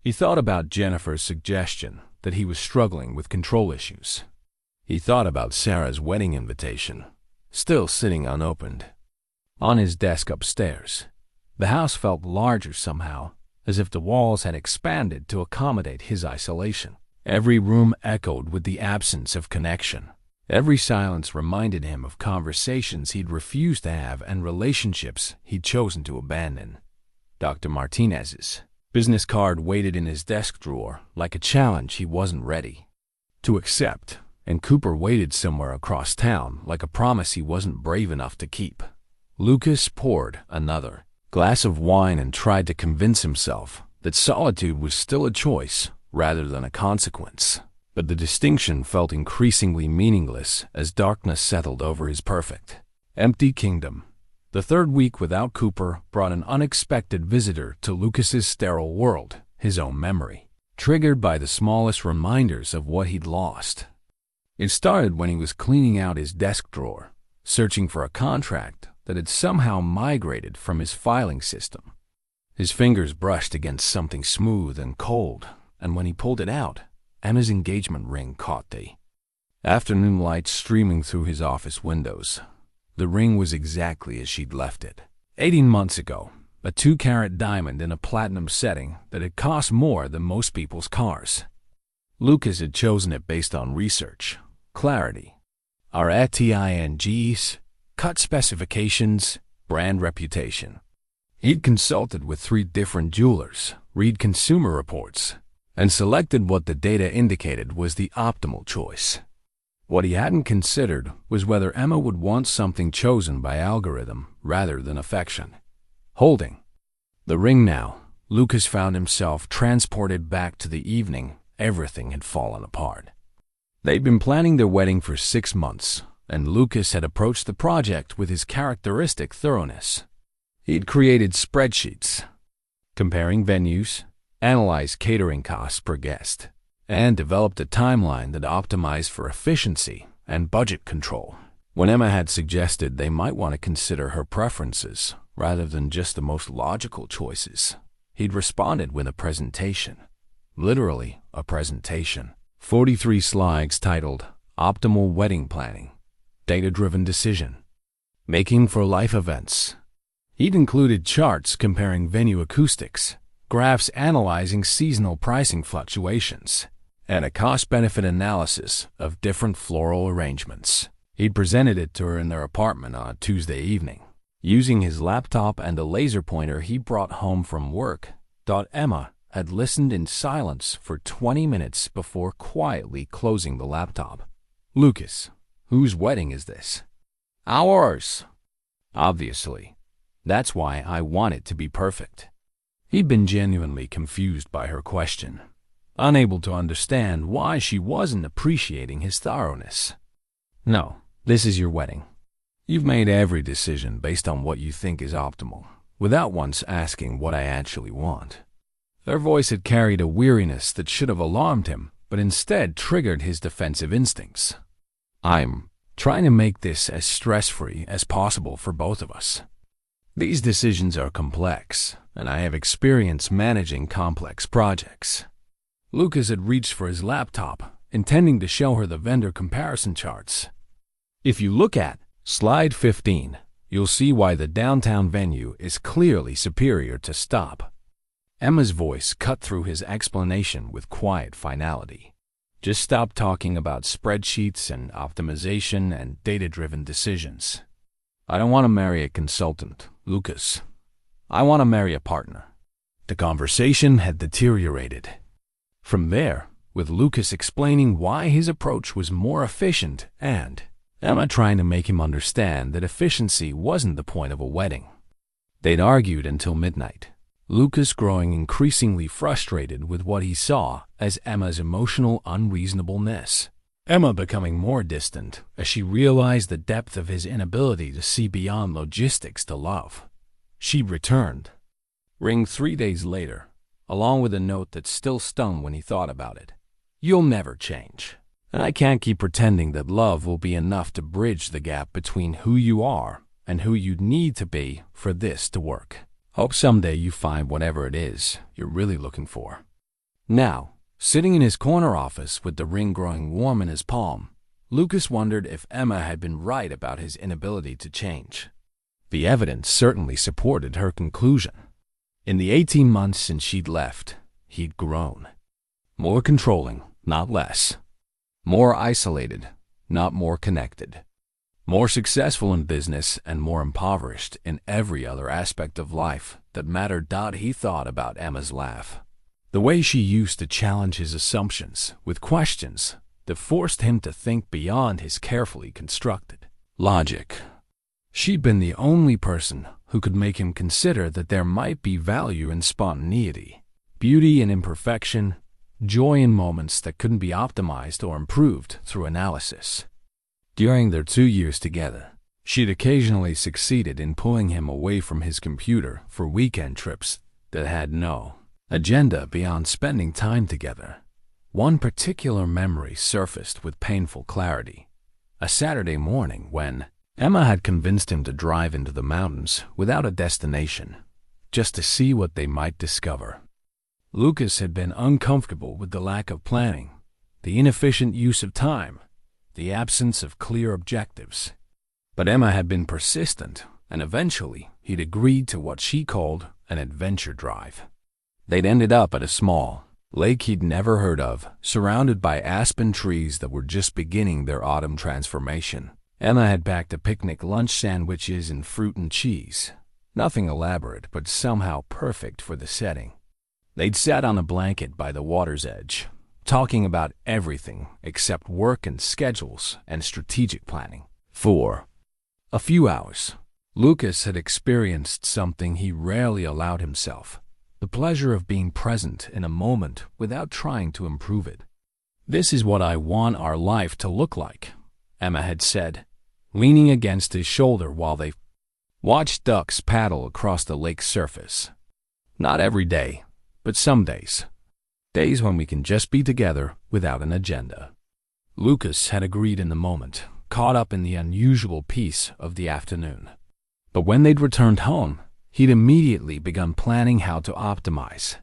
He thought about Jennifer's suggestion that he was struggling with control issues. He thought about Sarah's wedding invitation, still sitting unopened. On his desk upstairs, the house felt larger somehow, as if the walls had expanded to accommodate his isolation. Every room echoed with the absence of connection. Every silence reminded him of conversations he'd refused to have and relationships he'd chosen to abandon. Dr. Martinez's business card waited in his desk drawer like a challenge he wasn't ready to accept, and Cooper waited somewhere across town like a promise he wasn't brave enough to keep. Lucas poured another glass of wine and tried to convince himself that solitude was still a choice rather than a consequence. But the distinction felt increasingly meaningless as darkness settled over his perfect, empty kingdom. The third week without Cooper brought an unexpected visitor to Lucas's sterile world, his own memory, triggered by the smallest reminders of what he'd lost. It started when he was cleaning out his desk drawer, searching for a contract that had somehow migrated from his filing system. His fingers brushed against something smooth and cold, and when he pulled it out, Emma's engagement ring caught the afternoon light streaming through his office windows. The ring was exactly as she'd left it 18 months ago, a 2-carat diamond in a platinum setting that had cost more than most people's cars. Lucas had chosen it based on research, clarity, RTINGs, cut specifications, brand reputation. He'd consulted with 3 different jewelers, read consumer reports, and selected what the data indicated was the optimal choice. What he hadn't considered was whether Emma would want something chosen by algorithm rather than affection. Holding the ring now, Lucas found himself transported back to the evening everything had fallen apart. They'd been planning their wedding for 6 months, and Lucas had approached the project with his characteristic thoroughness. He'd created spreadsheets, comparing venues, analyzed catering costs per guest, and developed a timeline that optimized for efficiency and budget control. When Emma had suggested they might want to consider her preferences rather than just the most logical choices, he'd responded with a presentation. Literally, a presentation. 43 slides titled Optimal Wedding Planning, Data-Driven Decision, Making for Life Events. He'd included charts comparing venue acoustics, graphs analyzing seasonal pricing fluctuations, and a cost-benefit analysis of different floral arrangements. He'd presented it to her in their apartment on a Tuesday evening. Using his laptop and a laser pointer he brought home from work, Emma had listened in silence for 20 minutes before quietly closing the laptop. Lucas, whose wedding is this? Ours. Obviously. That's why I want it to be perfect. He'd been genuinely confused by her question, unable to understand why she wasn't appreciating his thoroughness. No, this is your wedding. You've made every decision based on what you think is optimal, without once asking what I actually want. Her voice had carried a weariness that should have alarmed him, but instead triggered his defensive instincts. I'm trying to make this as stress-free as possible for both of us. These decisions are complex, and I have experience managing complex projects. Lucas had reached for his laptop, intending to show her the vendor comparison charts. If you look at slide 15, you'll see why the downtown venue is clearly superior to Stop. Emma's voice cut through his explanation with quiet finality. Just stop talking about spreadsheets and optimization and data-driven decisions. I don't want to marry a consultant, Lucas. I want to marry a partner. The conversation had deteriorated. From there, with Lucas explaining why his approach was more efficient and Emma trying to make him understand that efficiency wasn't the point of a wedding. They'd argued until midnight, Lucas growing increasingly frustrated with what he saw as Emma's emotional unreasonableness. Emma becoming more distant as she realized the depth of his inability to see beyond logistics to love. She returned, Ring 3 days later, along with a note that still stung when he thought about it. You'll never change. And I can't keep pretending that love will be enough to bridge the gap between who you are and who you need to be for this to work. Hope someday you find whatever it is you're really looking for. Now, sitting in his corner office with the ring growing warm in his palm, Lucas wondered if Emma had been right about his inability to change. The evidence certainly supported her conclusion. In the 18 months since she'd left, he'd grown. More controlling, not less. More isolated, not more connected. More successful in business and more impoverished in every other aspect of life that mattered. He thought about Emma's laugh. The way she used to challenge his assumptions with questions that forced him to think beyond his carefully constructed logic. She'd been the only person who could make him consider that there might be value in spontaneity, beauty in imperfection, joy in moments that couldn't be optimized or improved through analysis. During their 2 years together, she'd occasionally succeeded in pulling him away from his computer for weekend trips that had no agenda beyond spending time together. One particular memory surfaced with painful clarity. A Saturday morning when Emma had convinced him to drive into the mountains without a destination, just to see what they might discover. Lucas had been uncomfortable with the lack of planning, the inefficient use of time, the absence of clear objectives. But Emma had been persistent, and eventually he'd agreed to what she called an adventure drive. They'd ended up at a small lake he'd never heard of, surrounded by aspen trees that were just beginning their autumn transformation. Emma had packed a picnic lunch, sandwiches and fruit and cheese. Nothing elaborate, but somehow perfect for the setting. They'd sat on a blanket by the water's edge, talking about everything except work and schedules and strategic planning. For a few hours, Lucas had experienced something he rarely allowed himself: the pleasure of being present in a moment without trying to improve it. "This is what I want our life to look like," Emma had said, leaning against his shoulder while they watched ducks paddle across the lake's surface. "Not every day, but some days. Days when we can just be together without an agenda." Lucas had agreed in the moment, caught up in the unusual peace of the afternoon. But when they'd returned home, he'd immediately begun planning how to optimize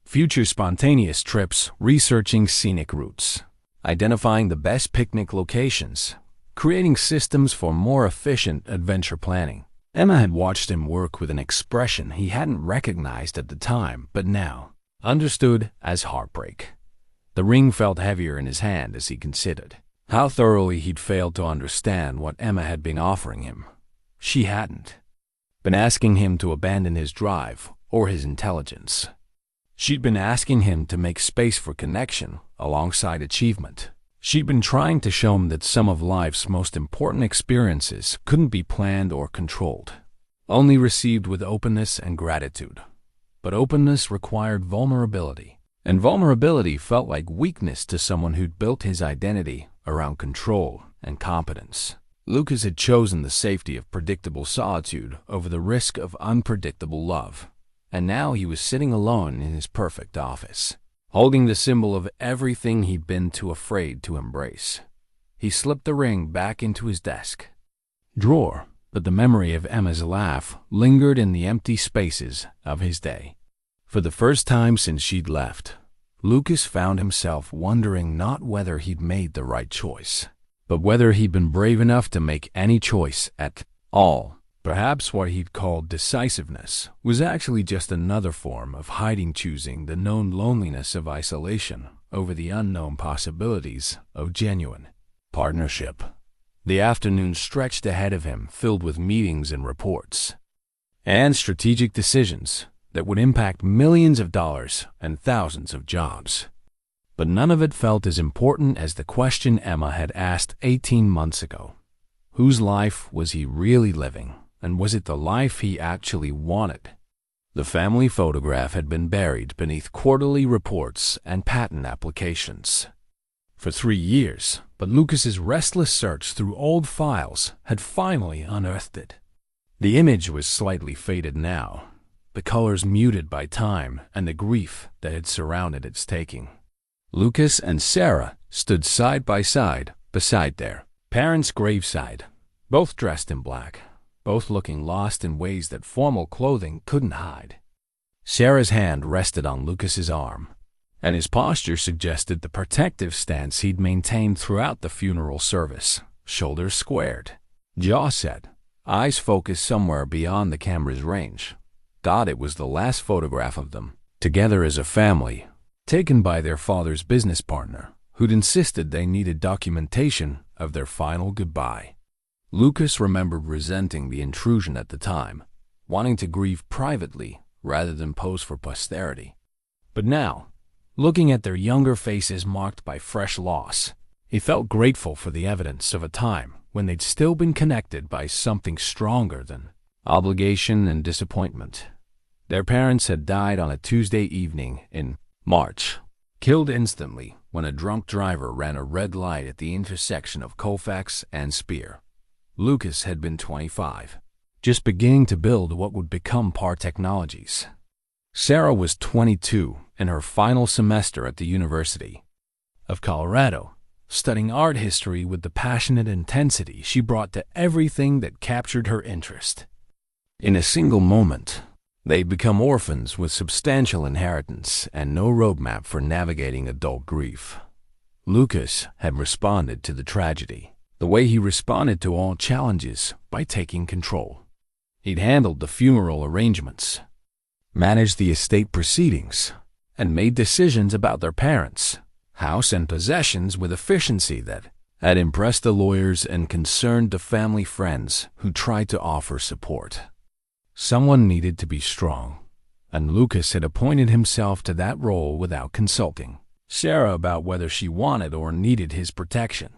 future spontaneous trips, researching scenic routes, identifying the best picnic locations, creating systems for more efficient adventure planning. Emma had watched him work with an expression he hadn't recognized at the time, but now understood as heartbreak. The ring felt heavier in his hand as he considered how thoroughly he'd failed to understand what Emma had been offering him. She hadn't been asking him to abandon his drive or his intelligence. She'd been asking him to make space for connection alongside achievement. She'd been trying to show him that some of life's most important experiences couldn't be planned or controlled, only received with openness and gratitude. But openness required vulnerability, and vulnerability felt like weakness to someone who'd built his identity around control and competence. Lucas had chosen the safety of predictable solitude over the risk of unpredictable love, and now he was sitting alone in his perfect office, holding the symbol of everything he'd been too afraid to embrace. He slipped the ring back into his desk drawer, but the memory of Emma's laugh lingered in the empty spaces of his day. For the first time since she'd left, Lucas found himself wondering not whether he'd made the right choice, but whether he'd been brave enough to make any choice at all. Perhaps what he'd called decisiveness was actually just another form of hiding, choosing the known loneliness of isolation over the unknown possibilities of genuine partnership. The afternoon stretched ahead of him, filled with meetings and reports, and strategic decisions that would impact millions of dollars and thousands of jobs. But none of it felt as important as the question Emma had asked 18 months ago. Whose life was he really living, and was it the life he actually wanted? The family photograph had been buried beneath quarterly reports and patent applications for 3 years, but Lucas's restless search through old files had finally unearthed it. The image was slightly faded now, the colors muted by time and the grief that had surrounded its taking. Lucas and Sarah stood side by side beside their parents' graveside, both dressed in black, both looking lost in ways that formal clothing couldn't hide. Sarah's hand rested on Lucas's arm, and his posture suggested the protective stance he'd maintained throughout the funeral service, shoulders squared, jaw set, eyes focused somewhere beyond the camera's range. God, it was the last photograph of them, together as a family, taken by their father's business partner, who'd insisted they needed documentation of their final goodbye. Lucas remembered resenting the intrusion at the time, wanting to grieve privately rather than pose for posterity. But now, looking at their younger faces marked by fresh loss, he felt grateful for the evidence of a time when they'd still been connected by something stronger than obligation and disappointment. Their parents had died on a Tuesday evening in March, killed instantly when a drunk driver ran a red light at the intersection of Colfax and Spear. Lucas had been 25, just beginning to build what would become Parr Technologies. Sarah was 22 in her final semester at the University of Colorado, studying art history with the passionate intensity she brought to everything that captured her interest. In a single moment, they'd become orphans with substantial inheritance and no roadmap for navigating adult grief. Lucas had responded to the tragedy the way he responded to all challenges, by taking control. He'd handled the funeral arrangements, managed the estate proceedings, and made decisions about their parents' house and possessions with efficiency that had impressed the lawyers and concerned the family friends who tried to offer support. Someone needed to be strong, and Lucas had appointed himself to that role without consulting Sarah about whether she wanted or needed his protection.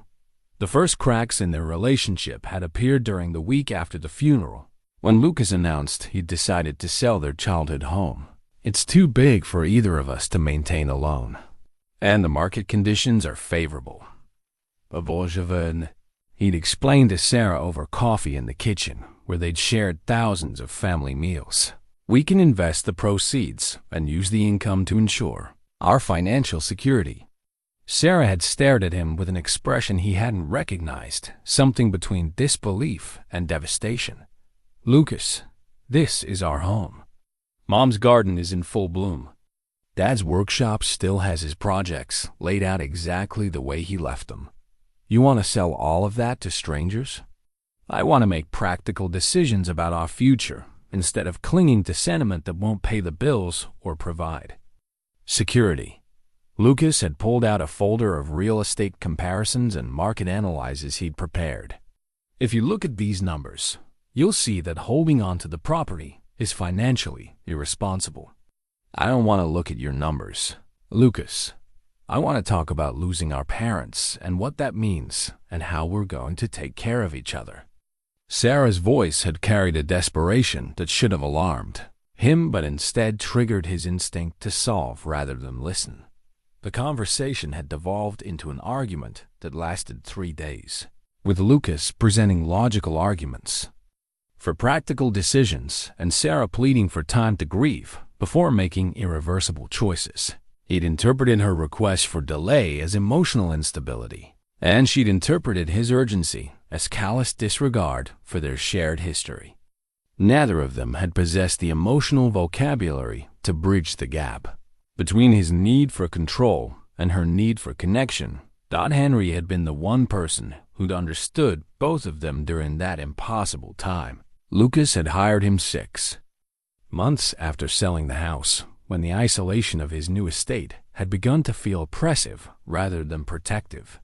The first cracks in their relationship had appeared during the week after the funeral, when Lucas announced he'd decided to sell their childhood home. "It's too big for either of us to maintain alone, and the market conditions are favorable. He'd explained to Sarah over coffee in the kitchen, where they'd shared thousands of family meals. "We can invest the proceeds and use the income to ensure our financial security." Sarah had stared at him with an expression he hadn't recognized, something between disbelief and devastation. "Lucas, this is our home. Mom's garden is in full bloom. Dad's workshop still has his projects laid out exactly the way he left them. You want to sell all of that to strangers? I want to make practical decisions about our future instead of clinging to sentiment that won't pay the bills or provide security." Lucas had pulled out a folder of real estate comparisons and market analyses he'd prepared. "If you look at these numbers, you'll see that holding on to the property is financially irresponsible." "I don't want to look at your numbers, Lucas. I want to talk about losing our parents and what that means and how we're going to take care of each other." Sarah's voice had carried a desperation that should have alarmed him, but instead triggered his instinct to solve rather than listen. The conversation had devolved into an argument that lasted 3 days, with Lucas presenting logical arguments for practical decisions and Sarah pleading for time to grieve before making irreversible choices. He'd interpreted her request for delay as emotional instability, and she'd interpreted his urgency as callous disregard for their shared history. Neither of them had possessed the emotional vocabulary to bridge the gap between his need for control and her need for connection. Henry had been the one person who'd understood both of them during that impossible time. Lucas had hired him 6 months after selling the house, when the isolation of his new estate had begun to feel oppressive rather than protective.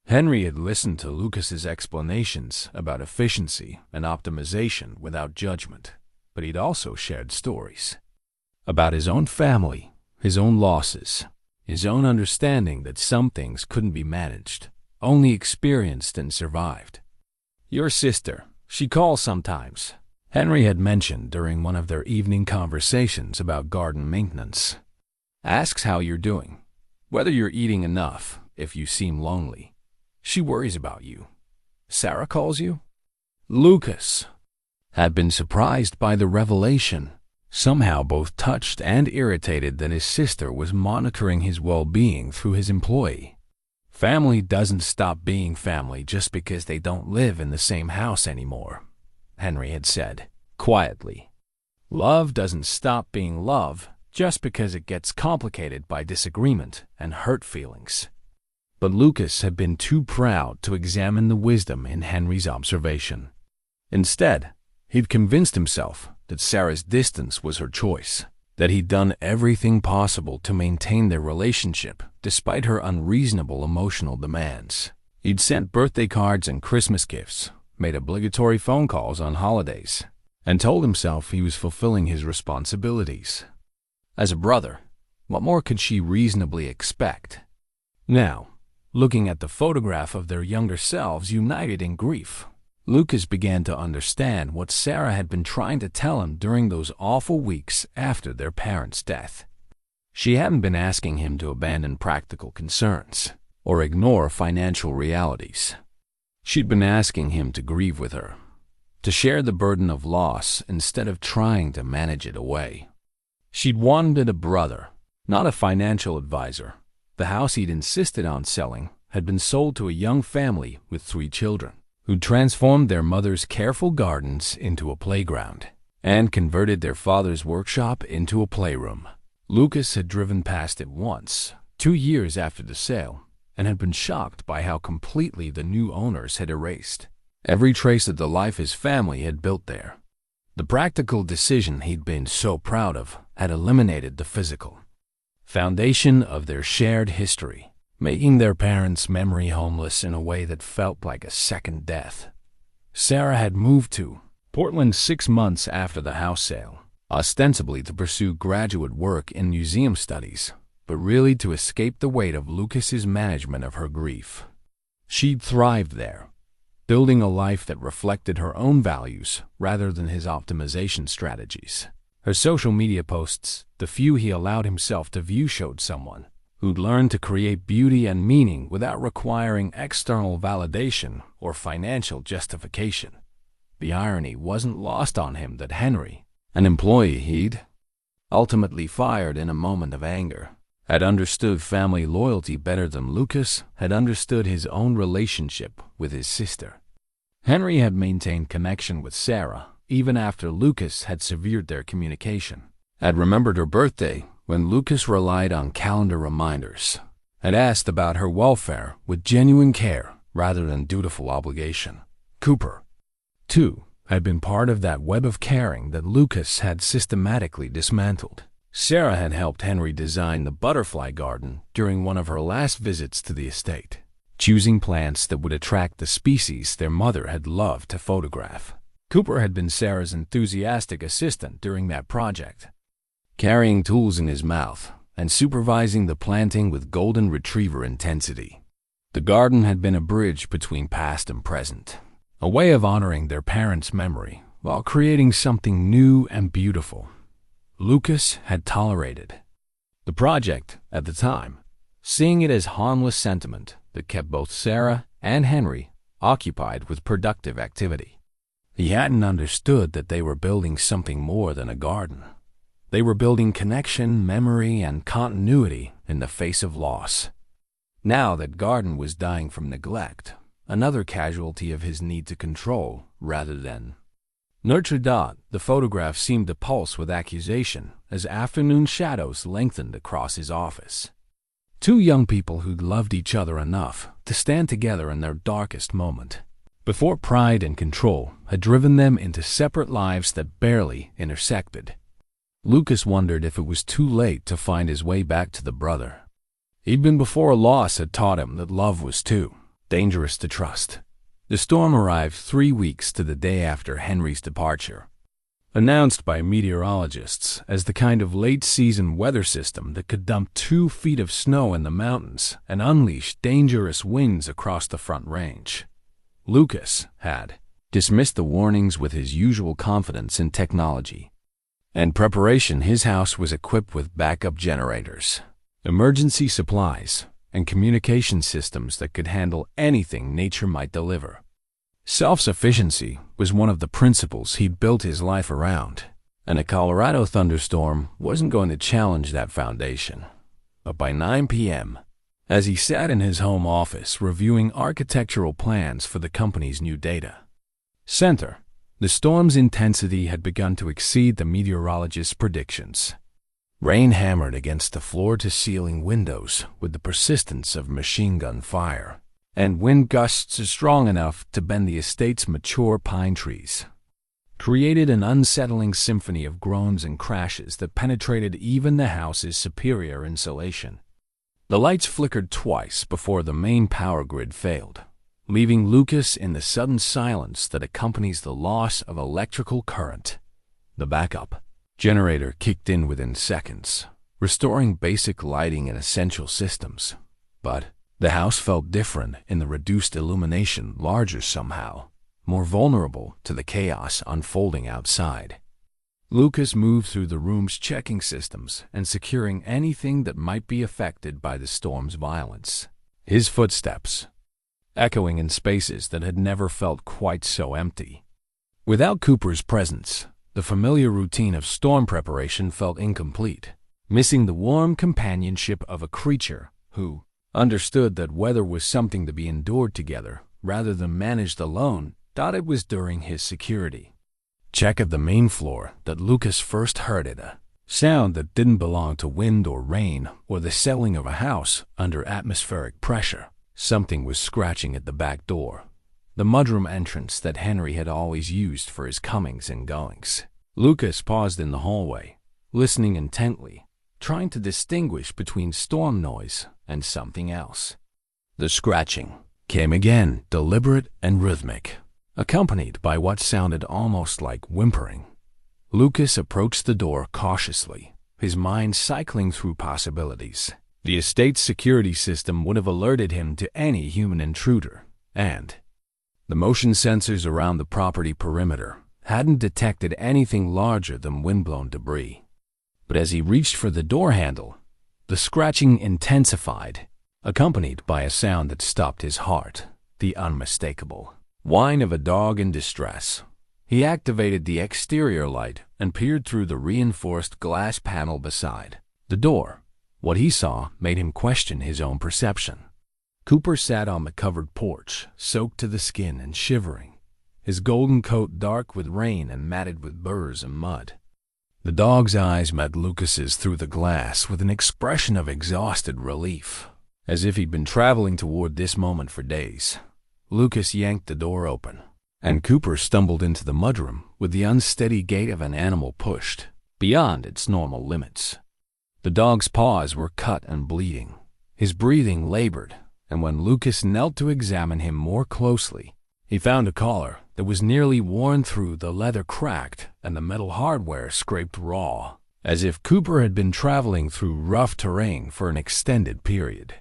Henry had listened to Lucas's explanations about efficiency and optimization without judgment, but he'd also shared stories about his own family, his own losses, his own understanding that some things couldn't be managed, only experienced and survived. "Your sister, she calls sometimes," Henry had mentioned during one of their evening conversations about garden maintenance. "Asks how you're doing, whether you're eating enough, if you seem lonely. She worries about you. Sarah calls you?" Lucas had been surprised by the revelation. somehow both touched and irritated that his sister was monitoring his well-being through his employee. Family doesn't stop being family just because they don't live in the same house anymore, Henry had said, quietly. Love doesn't stop being love just because it gets complicated by disagreement and hurt feelings. But Lucas had been too proud to examine the wisdom in Henry's observation. Instead, he'd convinced himself that Sarah's distance was her choice, that he'd done everything possible to maintain their relationship despite her unreasonable emotional demands. He'd sent birthday cards and Christmas gifts, made obligatory phone calls on holidays, and told himself he was fulfilling his responsibilities. As a brother, what more could she reasonably expect? Now, looking at the photograph of their younger selves united in grief, Lucas began to understand what Sarah had been trying to tell him during those awful weeks after their parents' death. She hadn't been asking him to abandon practical concerns or ignore financial realities. She'd been asking him to grieve with her, to share the burden of loss instead of trying to manage it away. She'd wanted a brother, not a financial advisor. The house he'd insisted on selling had been sold to a young family with 3 children, who'd transformed their mother's careful gardens into a playground and converted their father's workshop into a playroom. Lucas had driven past it once, 2 years after the sale, and had been shocked by how completely the new owners had erased every trace of the life his family had built there. The practical decision he'd been so proud of had eliminated the physical foundation of their shared history, making their parents' memory homeless in a way that felt like a second death. Sarah had moved to Portland 6 months after the house sale, ostensibly to pursue graduate work in museum studies, but really to escape the weight of Lucas's management of her grief. She'd thrived there, building a life that reflected her own values rather than his optimization strategies. Her social media posts, the few he allowed himself to view, showed someone who'd learned to create beauty and meaning without requiring external validation or financial justification. The irony wasn't lost on him that Henry, an employee he'd ultimately fired in a moment of anger, had understood family loyalty better than Lucas had understood his own relationship with his sister. Henry had maintained connection with Sarah even after Lucas had severed their communication, had remembered her birthday when Lucas relied on calendar reminders, had asked about her welfare with genuine care rather than dutiful obligation. Cooper, too, had been part of that web of caring that Lucas had systematically dismantled. Sarah had helped Henry design the butterfly garden during one of her last visits to the estate, choosing plants that would attract the species their mother had loved to photograph. Cooper had been Sarah's enthusiastic assistant during that project, carrying tools in his mouth and supervising the planting with golden retriever intensity. The garden had been a bridge between past and present, a way of honoring their parents' memory while creating something new and beautiful. Lucas had tolerated the project at the time, seeing it as harmless sentiment that kept both Sarah and Henry occupied with productive activity. He hadn't understood that they were building something more than a garden. They were building connection, memory, and continuity in the face of loss. Now that garden was dying from neglect, another casualty of his need to control rather than nurture. The photograph seemed to pulse with accusation as afternoon shadows lengthened across his office. 2 young people who'd loved each other enough to stand together in their darkest moment, before pride and control had driven them into separate lives that barely intersected. Lucas wondered if it was too late to find his way back to the brother he'd been before loss had taught him that love was too dangerous to trust. The storm arrived 3 weeks to the day after Henry's departure, announced by meteorologists as the kind of late-season weather system that could dump 2 feet of snow in the mountains and unleash dangerous winds across the Front Range. Lucas had dismissed the warnings with his usual confidence in technology and preparation. His house was equipped with backup generators, emergency supplies, and communication systems that could handle anything nature might deliver. Self-sufficiency was one of the principles he'd built his life around, and a Colorado thunderstorm wasn't going to challenge that foundation. But by 9 p.m., as he sat in his home office reviewing architectural plans for the company's new data center, the storm's intensity had begun to exceed the meteorologist's predictions. Rain hammered against the floor-to-ceiling windows with the persistence of machine gun fire, and wind gusts strong enough to bend the estate's mature pine trees created an unsettling symphony of groans and crashes that penetrated even the house's superior insulation. The lights flickered twice before the main power grid failed, leaving Lucas in the sudden silence that accompanies the loss of electrical current. The backup generator kicked in within seconds, restoring basic lighting and essential systems. But the house felt different in the reduced illumination, larger somehow, more vulnerable to the chaos unfolding outside. Lucas moved through the rooms, checking systems and securing anything that might be affected by the storm's violence. His footsteps echoing in spaces that had never felt quite so empty. Without Cooper's presence, the familiar routine of storm preparation felt incomplete, missing the warm companionship of a creature who understood that weather was something to be endured together rather than managed alone. It was during his security check of the main floor that Lucas first heard it, a sound that didn't belong to wind or rain or the settling of a house under atmospheric pressure. Something was scratching at the back door, the mudroom entrance that Henry had always used for his comings and goings. Lucas paused in the hallway, listening intently, trying to distinguish between storm noise and something else. The scratching came again, deliberate and rhythmic, accompanied by what sounded almost like whimpering. Lucas approached the door cautiously, his mind cycling through possibilities. The estate's security system would have alerted him to any human intruder, and the motion sensors around the property perimeter hadn't detected anything larger than windblown debris. But as he reached for the door handle, the scratching intensified, accompanied by a sound that stopped his heart, the unmistakable whine of a dog in distress. He activated the exterior light and peered through the reinforced glass panel beside the door. What he saw made him question his own perception. Cooper sat on the covered porch, soaked to the skin and shivering, his golden coat dark with rain and matted with burrs and mud. The dog's eyes met Lucas's through the glass with an expression of exhausted relief, as if he'd been traveling toward this moment for days. Lucas yanked the door open, and Cooper stumbled into the mudroom with the unsteady gait of an animal pushed beyond its normal limits. The dog's paws were cut and bleeding, his breathing labored, and when Lucas knelt to examine him more closely, he found a collar that was nearly worn through, the leather cracked, and the metal hardware scraped raw, as if Cooper had been traveling through rough terrain for an extended period.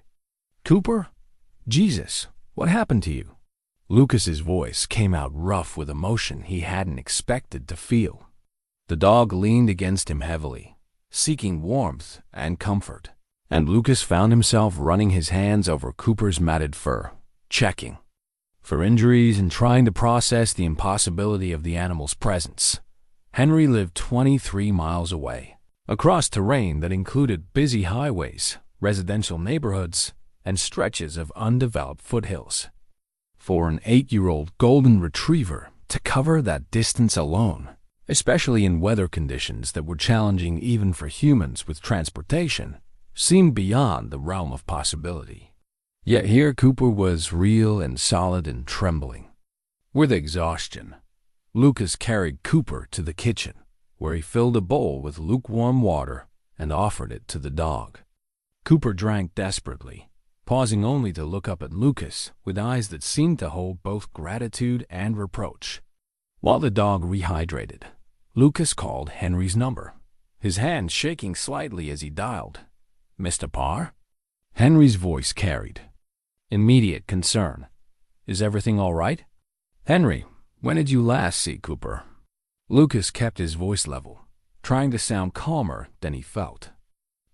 "Cooper? Jesus, what happened to you?" Lucas's voice came out rough with emotion he hadn't expected to feel. The dog leaned against him heavily, seeking warmth and comfort, and Lucas found himself running his hands over Cooper's matted fur, checking for injuries and trying to process the impossibility of the animal's presence. Henry lived 23 miles away, across terrain that included busy highways, residential neighborhoods, and stretches of undeveloped foothills. For an 8-year-old golden retriever to cover that distance alone, especially in weather conditions that were challenging even for humans with transportation, seemed beyond the realm of possibility. Yet here Cooper was real and solid and trembling. With exhaustion, Lucas carried Cooper to the kitchen, where he filled a bowl with lukewarm water and offered it to the dog. Cooper drank desperately, pausing only to look up at Lucas with eyes that seemed to hold both gratitude and reproach. While the dog rehydrated, Lucas called Henry's number, his hand shaking slightly as he dialed. "Mr. Parr?" Henry's voice carried immediate concern. "Is everything all right?" "Henry, when did you last see Cooper?" Lucas kept his voice level, trying to sound calmer than he felt.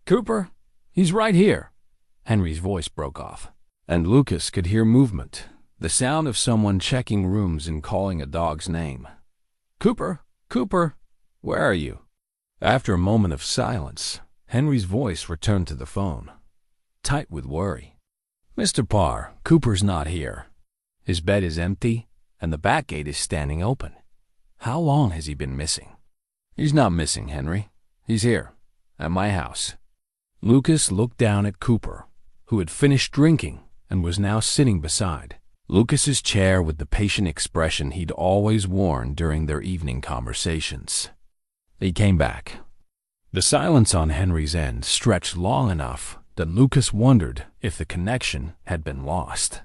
"Cooper? He's right here." Henry's voice broke off, and Lucas could hear movement, the sound of someone checking rooms and calling a dog's name. "Cooper? Cooper? Where are you?" After a moment of silence, Henry's voice returned to the phone, tight with worry. "Mr. Parr, Cooper's not here. His bed is empty, and the back gate is standing open. How long has he been missing?" "He's not missing, Henry. He's here, at my house." Lucas looked down at Cooper, who had finished drinking and was now sitting beside Lucas's chair with the patient expression he'd always worn during their evening conversations. He came back. The silence on Henry's end stretched long enough that Lucas wondered if the connection had been lost.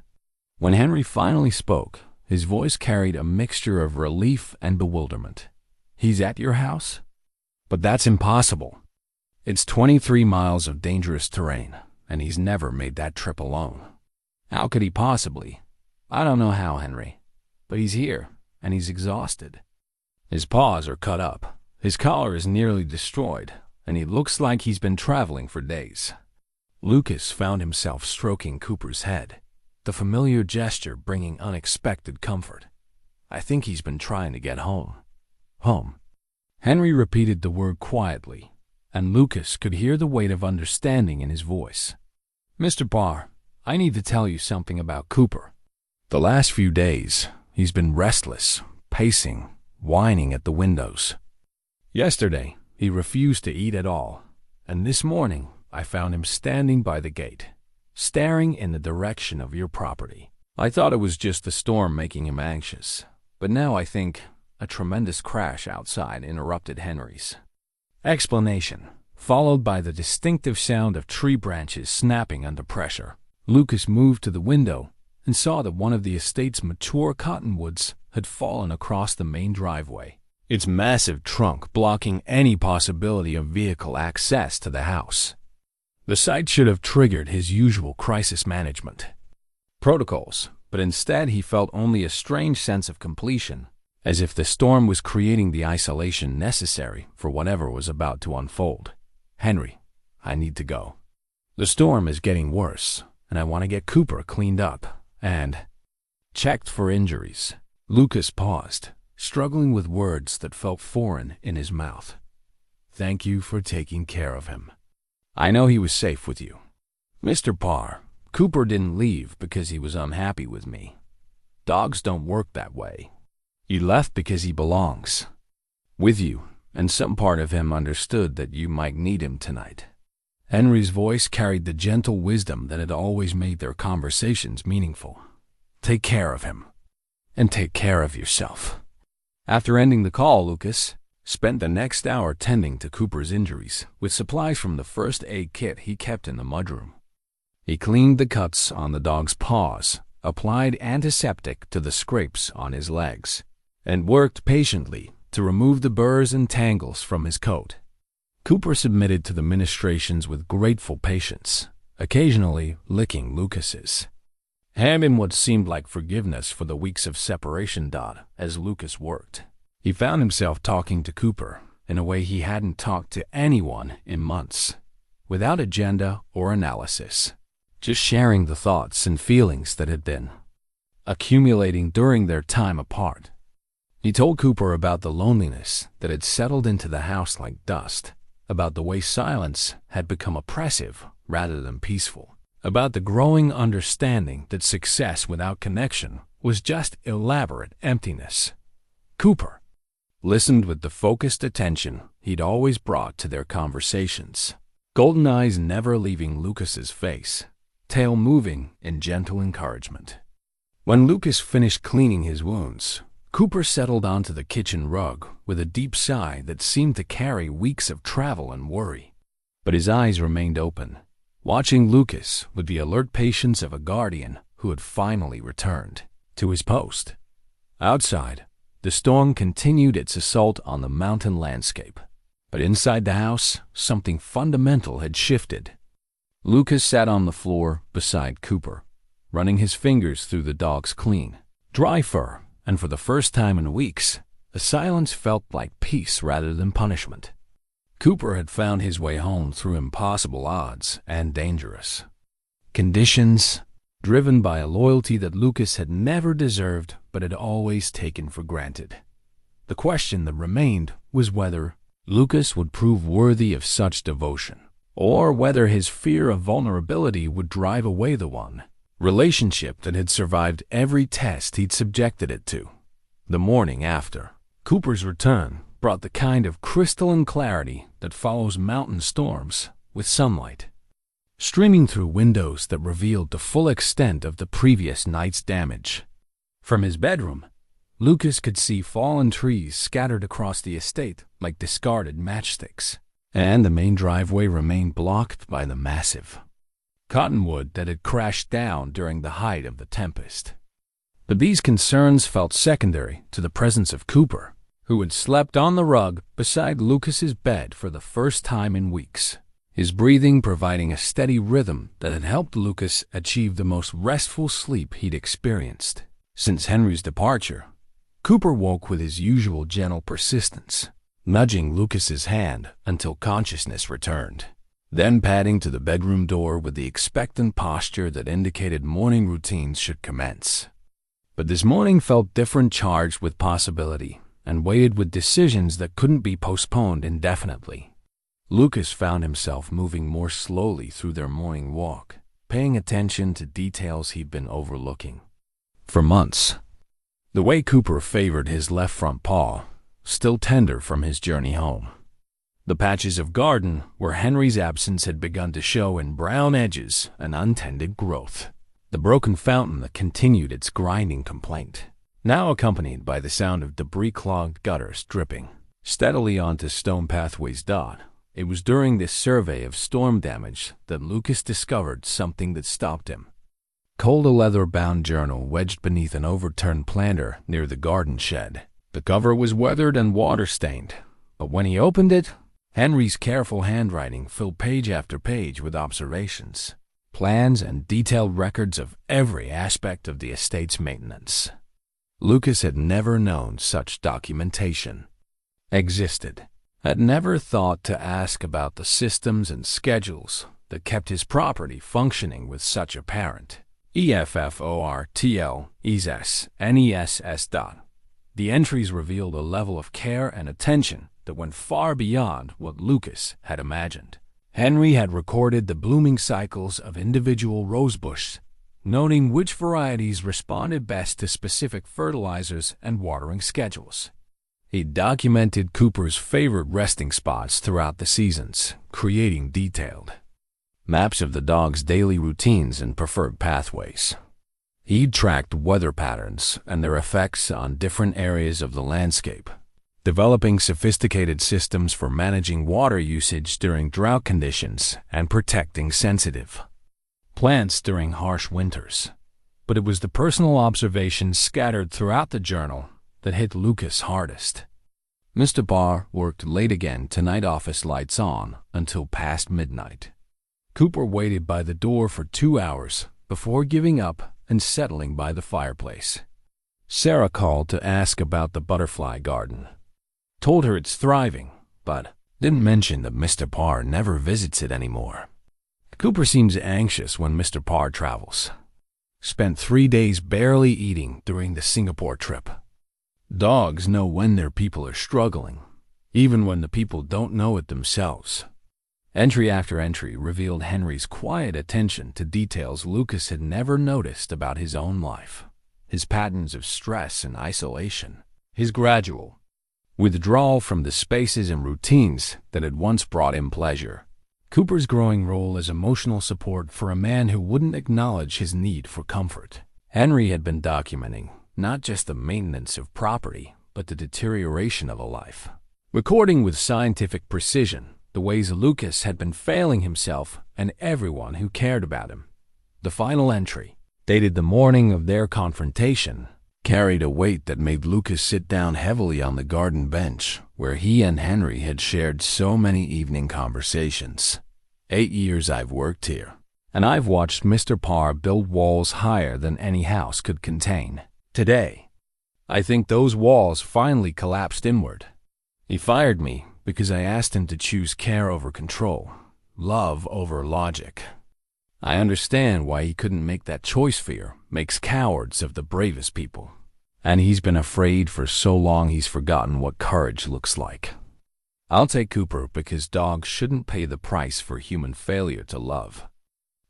When Henry finally spoke, his voice carried a mixture of relief and bewilderment. "He's at your house? But that's impossible. It's 23 miles of dangerous terrain, and he's never made that trip alone. How could he possibly?" "I don't know how, Henry, but he's here, and he's exhausted. His paws are cut up, his collar is nearly destroyed, and he looks like he's been traveling for days." Lucas found himself stroking Cooper's head, the familiar gesture bringing unexpected comfort. "I think he's been trying to get home." "Home?" Henry repeated the word quietly, and Lucas could hear the weight of understanding in his voice. "Mr. Parr, I need to tell you something about Cooper. The last few days, he's been restless, pacing, whining at the windows. Yesterday, he refused to eat at all, and this morning I found him standing by the gate, staring in the direction of your property. I thought it was just the storm making him anxious, but now I think a tremendous crash outside interrupted Henry's explanation, followed by the distinctive sound of tree branches snapping under pressure. Lucas moved to the window and saw that one of the estate's mature cottonwoods had fallen across the main driveway, its massive trunk blocking any possibility of vehicle access to the house. The sight should have triggered his usual crisis management protocols, but instead he felt only a strange sense of completion, as if the storm was creating the isolation necessary for whatever was about to unfold. "Henry, I need to go. The storm is getting worse, and I want to get Cooper cleaned up and checked for injuries." Lucas paused, struggling with words that felt foreign in his mouth. "Thank you for taking care of him. I know he was safe with you. Mr. Parr, Cooper didn't leave because he was unhappy with me. Dogs don't work that way. He left because he belongs with you, and some part of him understood that you might need him tonight." Henry's voice carried the gentle wisdom that had always made their conversations meaningful. "Take care of him, and take care of yourself." After ending the call, Lucas spent the next hour tending to Cooper's injuries with supplies from the first aid kit he kept in the mudroom. He cleaned the cuts on the dog's paws, applied antiseptic to the scrapes on his legs, and worked patiently to remove the burrs and tangles from his coat. Cooper submitted to the ministrations with grateful patience, occasionally licking Lucas's hand in what seemed like forgiveness for the weeks of separation. As Lucas worked, he found himself talking to Cooper in a way he hadn't talked to anyone in months, without agenda or analysis, just sharing the thoughts and feelings that had been accumulating during their time apart. He told Cooper about the loneliness that had settled into the house like dust, about the way silence had become oppressive rather than peaceful, about the growing understanding that success without connection was just elaborate emptiness. Cooper listened with the focused attention he'd always brought to their conversations, golden eyes never leaving Lucas's face, tail moving in gentle encouragement. When Lucas finished cleaning his wounds, Cooper settled onto the kitchen rug with a deep sigh that seemed to carry weeks of travel and worry. But his eyes remained open, watching Lucas with the alert patience of a guardian who had finally returned to his post. Outside, the storm continued its assault on the mountain landscape, but inside the house, something fundamental had shifted. Lucas sat on the floor beside Cooper, running his fingers through the dog's clean, dry fur, and for the first time in weeks, the silence felt like peace rather than punishment. Cooper had found his way home through impossible odds and dangerous conditions, driven by a loyalty that Lucas had never deserved but had always taken for granted. The question that remained was whether Lucas would prove worthy of such devotion, or whether his fear of vulnerability would drive away the one relationship that had survived every test he'd subjected it to. The morning after Cooper's return brought the kind of crystalline clarity that follows mountain storms with sunlight streaming through windows that revealed the full extent of the previous night's damage. From his bedroom, Lucas could see fallen trees scattered across the estate like discarded matchsticks, and the main driveway remained blocked by the massive cottonwood that had crashed down during the height of the tempest. But these concerns felt secondary to the presence of Cooper, who had slept on the rug beside Lucas's bed for the first time in weeks, his breathing providing a steady rhythm that had helped Lucas achieve the most restful sleep he'd experienced since Henry's departure. Cooper woke with his usual gentle persistence, nudging Lucas's hand until consciousness returned, then padding to the bedroom door with the expectant posture that indicated morning routines should commence. But this morning felt different, charged with possibility, and weighted with decisions that couldn't be postponed indefinitely. Lucas found himself moving more slowly through their morning walk, paying attention to details he'd been overlooking for months. The way Cooper favored his left front paw, still tender from his journey home. The patches of garden where Henry's absence had begun to show in brown edges and untended growth. The broken fountain that continued its grinding complaint, now accompanied by the sound of debris-clogged gutters dripping steadily onto stone pathways. It was during this survey of storm damage that Lucas discovered something that stopped him. Cold, a leather-bound journal wedged beneath an overturned planter near the garden shed. The cover was weathered and water-stained, but when he opened it, Henry's careful handwriting filled page after page with observations, plans, and detailed records of every aspect of the estate's maintenance. Lucas had never known such documentation existed, had never thought to ask about the systems and schedules that kept his property functioning with such apparent effortless. The entries revealed a level of care and attention that went far beyond what Lucas had imagined. Henry had recorded the blooming cycles of individual rosebush, noting which varieties responded best to specific fertilizers and watering schedules. He documented Cooper's favorite resting spots throughout the seasons, creating detailed maps of the dog's daily routines and preferred pathways. He'd tracked weather patterns and their effects on different areas of the landscape, developing sophisticated systems for managing water usage during drought conditions and protecting sensitive plants during harsh winters. But it was the personal observations scattered throughout the journal that hit Lucas hardest. Mr. Parr worked late again tonight, office lights on until past midnight. Cooper waited by the door for 2 hours before giving up and settling by the fireplace. Sarah called to ask about the butterfly garden. Told her it's thriving, but didn't mention that Mr. Parr never visits it anymore. Cooper seems anxious when Mr. Parr travels. Spent 3 days barely eating during the Singapore trip. Dogs know when their people are struggling, even when the people don't know it themselves. Entry after entry revealed Henry's quiet attention to details Lucas had never noticed about his own life, his patterns of stress and isolation, his gradual withdrawal from the spaces and routines that had once brought him pleasure. Cooper's growing role as emotional support for a man who wouldn't acknowledge his need for comfort. Henry had been documenting not just the maintenance of property, but the deterioration of a life, recording with scientific precision the ways Lucas had been failing himself and everyone who cared about him. The final entry, dated the morning of their confrontation, carried a weight that made Lucas sit down heavily on the garden bench where he and Henry had shared so many evening conversations. 8 years I've worked here, and I've watched Mr. Parr build walls higher than any house could contain. Today, I think those walls finally collapsed inward. He fired me because I asked him to choose care over control, love over logic. I understand why he couldn't make that choice. Fear makes cowards of the bravest people, and he's been afraid for so long he's forgotten what courage looks like. I'll take Cooper because dogs shouldn't pay the price for human failure to love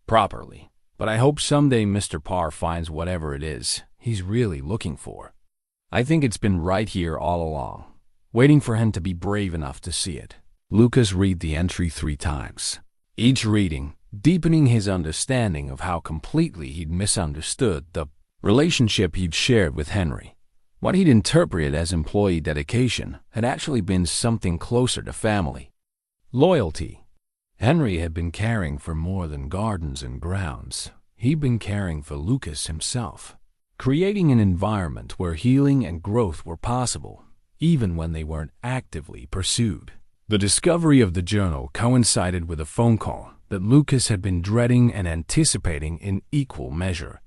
properly. But I hope someday Mr. Parr finds whatever it is he's really looking for. I think it's been right here all along, waiting for him to be brave enough to see it. Lucas read the entry 3 times, each reading deepening his understanding of how completely he'd misunderstood the relationship he'd shared with Henry. What he'd interpreted as employee dedication had actually been something closer to family loyalty. Henry had been caring for more than gardens and grounds. He'd been caring for Lucas himself, creating an environment where healing and growth were possible, even when they weren't actively pursued. The discovery of the journal coincided with a phone call that Lucas had been dreading and anticipating in equal measure.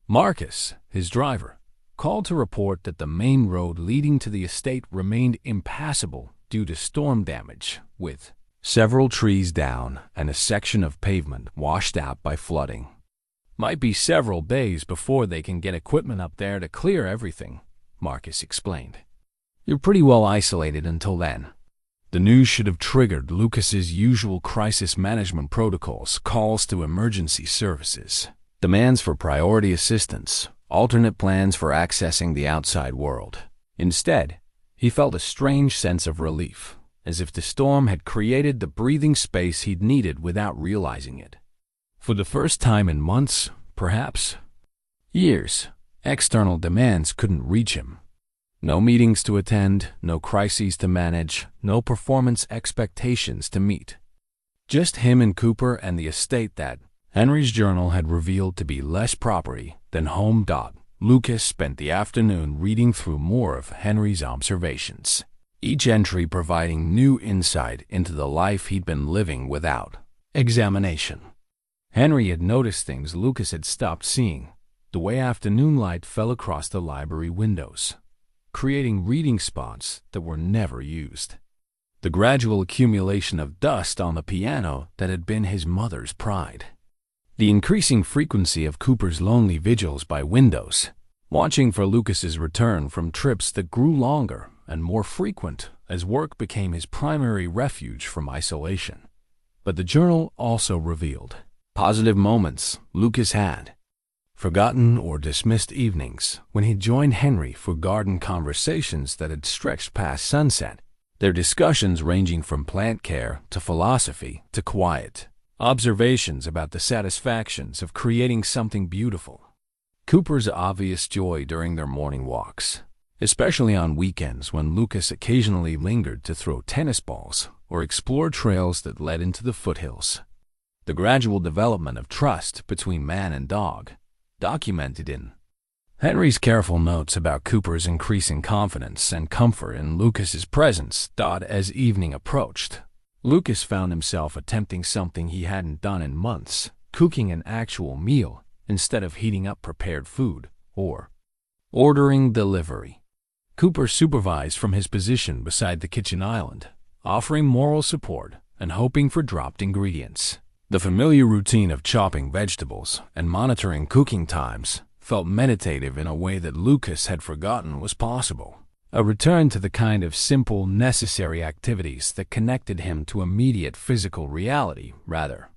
Marcus, his driver, called to report that the main road leading to the estate remained impassable due to storm damage, with several trees down and a section of pavement washed out by flooding. Might be several days before they can get equipment up there to clear everything, Marcus explained. You're pretty well isolated until then. The news should have triggered Lucas's usual crisis management protocols, calls to emergency services, demands for priority assistance, alternate plans for accessing the outside world. Instead, he felt a strange sense of relief, as if the storm had created the breathing space he'd needed without realizing it. For the first time in months, perhaps years, external demands couldn't reach him. No meetings to attend, no crises to manage, no performance expectations to meet. Just him and Cooper and the estate that Henry's journal had revealed to be less property than home. Lucas spent the afternoon reading through more of Henry's observations, each entry providing new insight into the life he'd been living without examination. Henry had noticed things Lucas had stopped seeing, the way afternoon light fell across the library windows, creating reading spots that were never used. The gradual accumulation of dust on the piano that had been his mother's pride. The increasing frequency of Cooper's lonely vigils by windows, watching for Lucas's return from trips that grew longer and more frequent as work became his primary refuge from isolation. But the journal also revealed positive moments Lucas had. Forgotten or dismissed evenings when he joined Henry for garden conversations that had stretched past sunset, their discussions ranging from plant care to philosophy to quiet observations about the satisfactions of creating something beautiful. Cooper's obvious joy during their morning walks, especially on weekends when Lucas occasionally lingered to throw tennis balls or explore trails that led into the foothills. The gradual development of trust between man and dog, documented in Henry's careful notes about Cooper's increasing confidence and comfort in Lucas's presence. As evening approached, Lucas found himself attempting something he hadn't done in months, cooking an actual meal instead of heating up prepared food or ordering delivery. Cooper supervised from his position beside the kitchen island, offering moral support and hoping for dropped ingredients. The familiar routine of chopping vegetables and monitoring cooking times felt meditative in a way that Lucas had forgotten was possible. A return to the kind of simple, necessary activities that connected him to immediate physical reality rather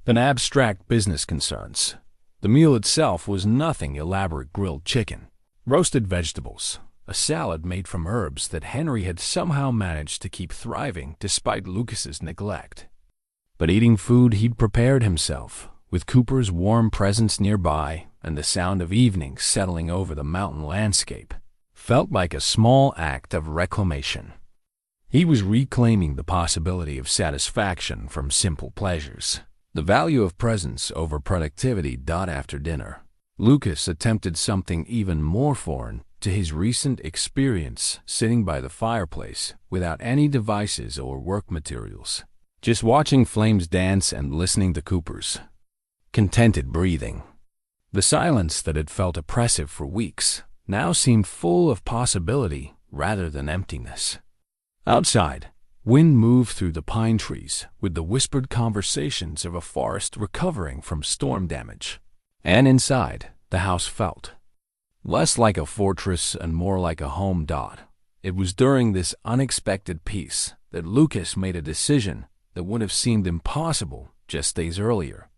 than abstract business concerns. The meal itself was nothing elaborate: grilled chicken, roasted vegetables, a salad made from herbs that Henry had somehow managed to keep thriving despite Lucas's neglect. But eating food he'd prepared himself, with Cooper's warm presence nearby and the sound of evening settling over the mountain landscape, felt like a small act of reclamation. He was reclaiming the possibility of satisfaction from simple pleasures, the value of presence over productivity. After dinner, Lucas attempted something even more foreign to his recent experience, sitting by the fireplace without any devices or work materials, just watching flames dance and listening to Cooper's contented breathing. The silence that had felt oppressive for weeks now seemed full of possibility rather than emptiness. Outside, wind moved through the pine trees with the whispered conversations of a forest recovering from storm damage. And inside, the house felt less like a fortress and more like a home. It was during this unexpected peace that Lucas made a decision that would have seemed impossible just days earlier.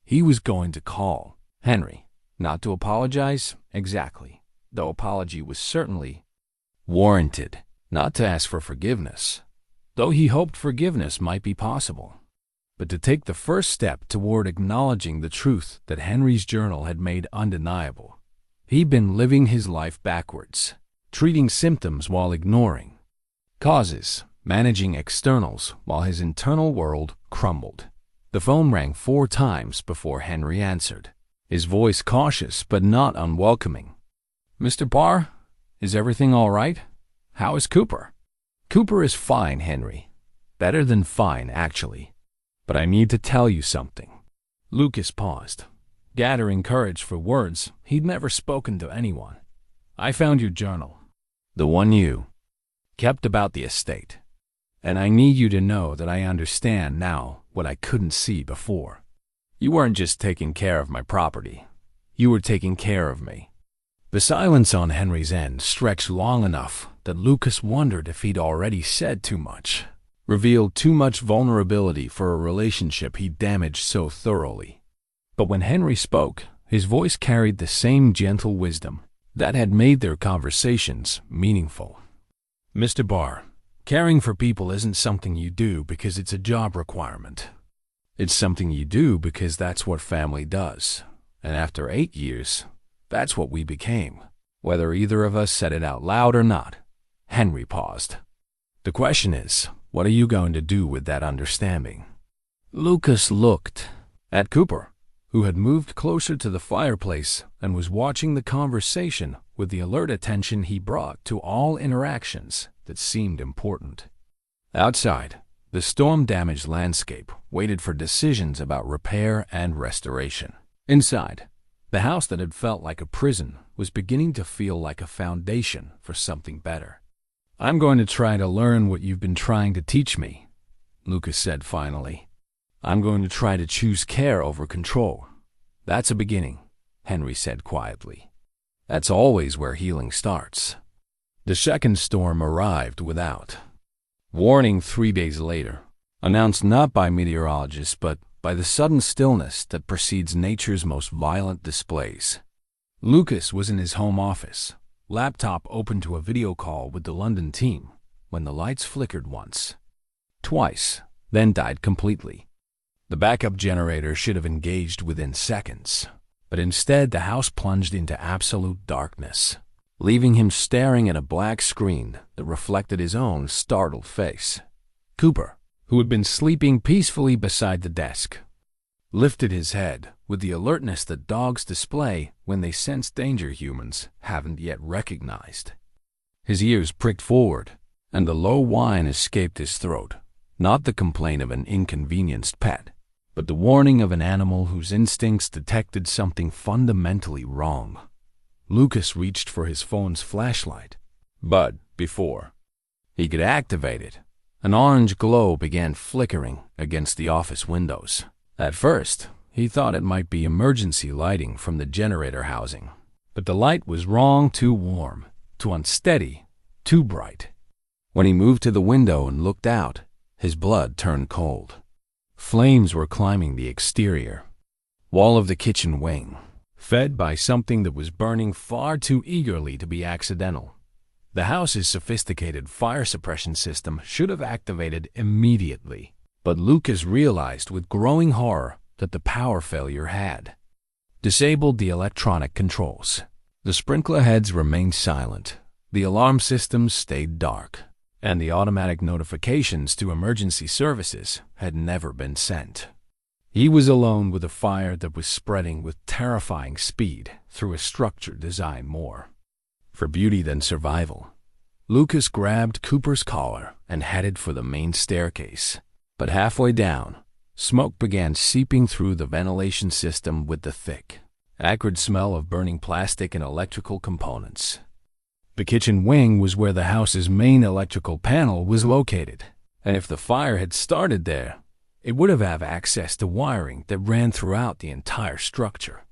He was going to call Henry, not to apologize exactly, though apology was certainly warranted, not to ask for forgiveness, though he hoped forgiveness might be possible, but to take the first step toward acknowledging the truth that Henry's journal had made undeniable. He'd been living his life backwards, treating symptoms while ignoring causes, managing externals while his internal world crumbled. The phone rang 4 times before Henry answered, his voice cautious but not unwelcoming. "Mr. Parr, is everything all right? How is Cooper?" "Cooper is fine, Henry. Better than fine, actually. But I need to tell you something." Lucas paused, gathering courage for words he'd never spoken to anyone. "I found your journal. The one you kept about the estate. And I need you to know that I understand now what I couldn't see before. You weren't just taking care of my property. You were taking care of me." The silence on Henry's end stretched long enough that Lucas wondered if he'd already said too much, revealed too much vulnerability for a relationship he damaged so thoroughly. But when Henry spoke, his voice carried the same gentle wisdom that had made their conversations meaningful. "Mr. Parr, caring for people isn't something you do because it's a job requirement. It's something you do because that's what family does. And after 8 years, that's what we became, whether either of us said it out loud or not." Henry paused. "The question is, what are you going to do with that understanding?" Lucas looked at Cooper, who had moved closer to the fireplace and was watching the conversation with the alert attention he brought to all interactions that seemed important. Outside, the storm-damaged landscape waited for decisions about repair and restoration. Inside, the house that had felt like a prison was beginning to feel like a foundation for something better. "I'm going to try to learn what you've been trying to teach me," Lucas said finally. "I'm going to try to choose care over control." "That's a beginning," Henry said quietly. "That's always where healing starts." The second storm arrived without warning 3 days later, announced not by meteorologists but by the sudden stillness that precedes nature's most violent displays. Lucas was in his home office, laptop open to a video call with the London team, when the lights flickered once, twice, then died completely. The backup generator should have engaged within seconds, but instead the house plunged into absolute darkness, leaving him staring at a black screen that reflected his own startled face. Cooper, who had been sleeping peacefully beside the desk, lifted his head with the alertness that dogs display when they sense danger humans haven't yet recognized. His ears pricked forward, and the low whine escaped his throat, not the complaint of an inconvenienced pet, but the warning of an animal whose instincts detected something fundamentally wrong. Lucas reached for his phone's flashlight, but before he could activate it, an orange glow began flickering against the office windows. At first, he thought it might be emergency lighting from the generator housing, but the light was wrong, too warm, too unsteady, too bright. When he moved to the window and looked out, his blood turned cold. Flames were climbing the exterior wall of the kitchen wing, fed by something that was burning far too eagerly to be accidental. The house's sophisticated fire suppression system should have activated immediately, but Lucas realized with growing horror that the power failure had disabled the electronic controls. The sprinkler heads remained silent, the alarm systems stayed dark, and the automatic notifications to emergency services had never been sent. He was alone with a fire that was spreading with terrifying speed through a structure designed more for beauty than survival. Lucas grabbed Cooper's collar and headed for the main staircase, but halfway down, smoke began seeping through the ventilation system with the thick, acrid smell of burning plastic and electrical components. The kitchen wing was where the house's main electrical panel was located, and if the fire had started there, it would have access to wiring that ran throughout the entire structure.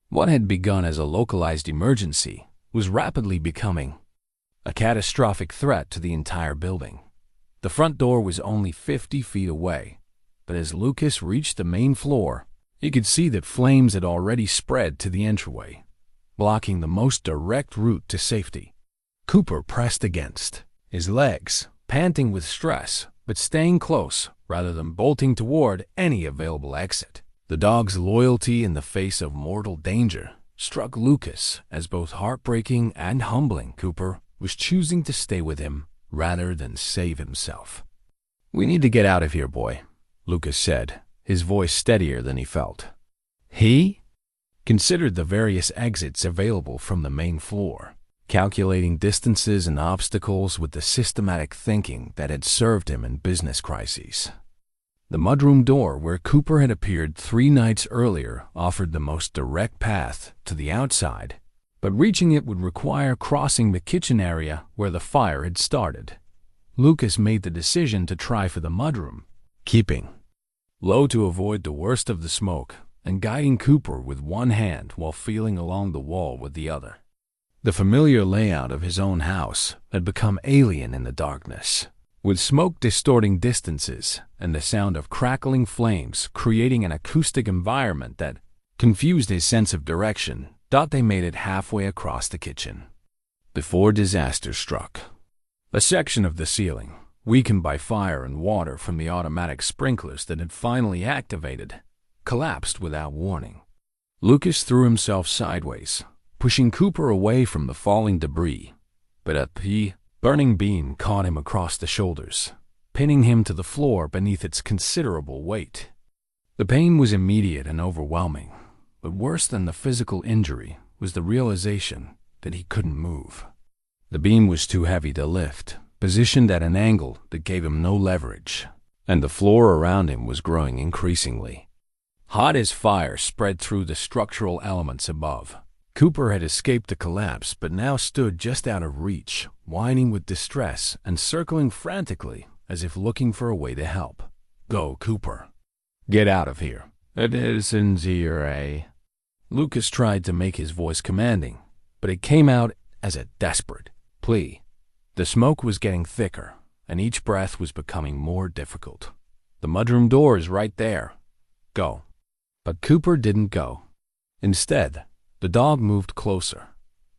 What had begun as a localized emergency was rapidly becoming a catastrophic threat to the entire building. The front door was only 50 feet away, but as Lucas reached the main floor, he could see that flames had already spread to the entryway, blocking the most direct route to safety. Cooper pressed against his legs, panting with stress, but staying close rather than bolting toward any available exit. The dog's loyalty in the face of mortal danger struck Lucas as both heartbreaking and humbling. Cooper was choosing to stay with him rather than save himself. "We need to get out of here, boy," Lucas said, his voice steadier than he felt. He considered the various exits available from the main floor, calculating distances and obstacles with the systematic thinking that had served him in business crises. The mudroom door where Cooper had appeared 3 nights earlier offered the most direct path to the outside, but reaching it would require crossing the kitchen area where the fire had started. Lucas made the decision to try for the mudroom, keeping low to avoid the worst of the smoke and guiding Cooper with one hand while feeling along the wall with the other. The familiar layout of his own house had become alien in the darkness, with smoke distorting distances and the sound of crackling flames creating an acoustic environment that confused his sense of direction. They made it halfway across the kitchen before disaster struck. A section of the ceiling, weakened by fire and water from the automatic sprinklers that had finally activated, collapsed without warning. Lucas threw himself sideways, pushing Cooper away from the falling debris, but a burning beam caught him across the shoulders, pinning him to the floor beneath its considerable weight. The pain was immediate and overwhelming, but worse than the physical injury was the realization that he couldn't move. The beam was too heavy to lift, positioned at an angle that gave him no leverage, and the floor around him was growing increasingly hot as fire spread through the structural elements above. Cooper had escaped the collapse but now stood just out of reach, whining with distress and circling frantically as if looking for a way to help. "Go, Cooper. Get out of here. It isn't here, eh?" Lucas tried to make his voice commanding, but it came out as a desperate plea. The smoke was getting thicker, and each breath was becoming more difficult. "The mudroom door is right there. Go." But Cooper didn't go. Instead, the dog moved closer,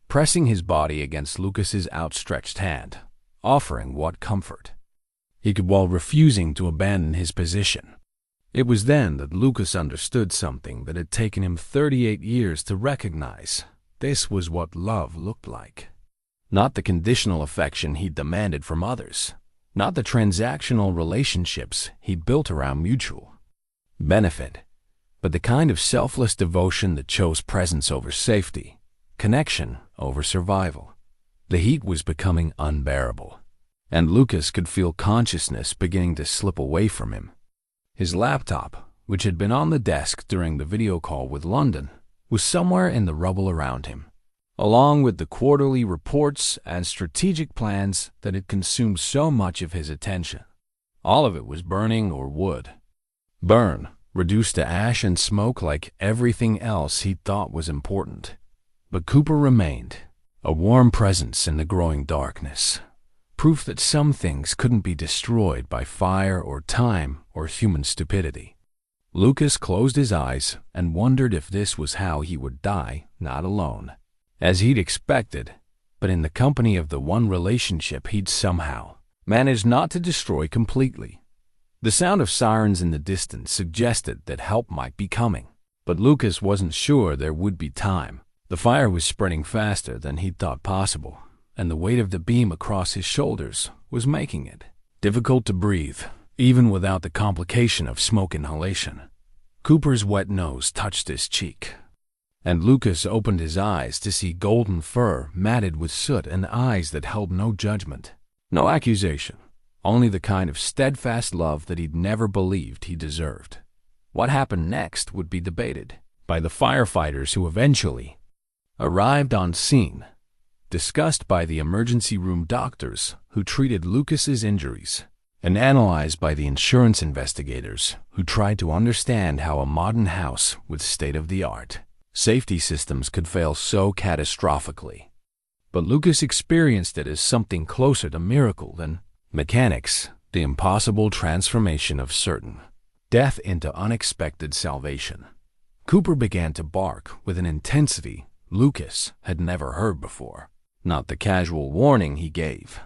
pressing his body against Lucas's outstretched hand, offering what comfort he could while refusing to abandon his position. It was then that Lucas understood something that had taken him 38 years to recognize. This was what love looked like. Not the conditional affection he'd demanded from others, not the transactional relationships he'd built around mutual benefit, but the kind of selfless devotion that chose presence over safety, connection over survival. The heat was becoming unbearable, and Lucas could feel consciousness beginning to slip away from him. His laptop, which had been on the desk during the video call with London, was somewhere in the rubble around him, along with the quarterly reports and strategic plans that had consumed so much of his attention. All of it was burning or would burn, reduced to ash and smoke like everything else he thought was important. But Cooper remained, a warm presence in the growing darkness. Proof that some things couldn't be destroyed by fire or time or human stupidity. Lucas closed his eyes and wondered if this was how he would die, not alone, as he'd expected, but in the company of the one relationship he'd somehow managed not to destroy completely. The sound of sirens in the distance suggested that help might be coming, but Lucas wasn't sure there would be time. The fire was spreading faster than he'd thought possible, and the weight of the beam across his shoulders was making it difficult to breathe, even without the complication of smoke inhalation. Cooper's wet nose touched his cheek, and Lucas opened his eyes to see golden fur matted with soot and eyes that held no judgment, no accusation, only the kind of steadfast love that he'd never believed he deserved. What happened next would be debated by the firefighters who eventually arrived on scene, discussed by the emergency room doctors who treated Lucas's injuries, and analyzed by the insurance investigators who tried to understand how a modern house with state-of-the-art safety systems could fail so catastrophically. But Lucas experienced it as something closer to miracle than mechanics, the impossible transformation of certain death into unexpected salvation. Cooper began to bark with an intensity Lucas had never heard before. Not the casual warning he gave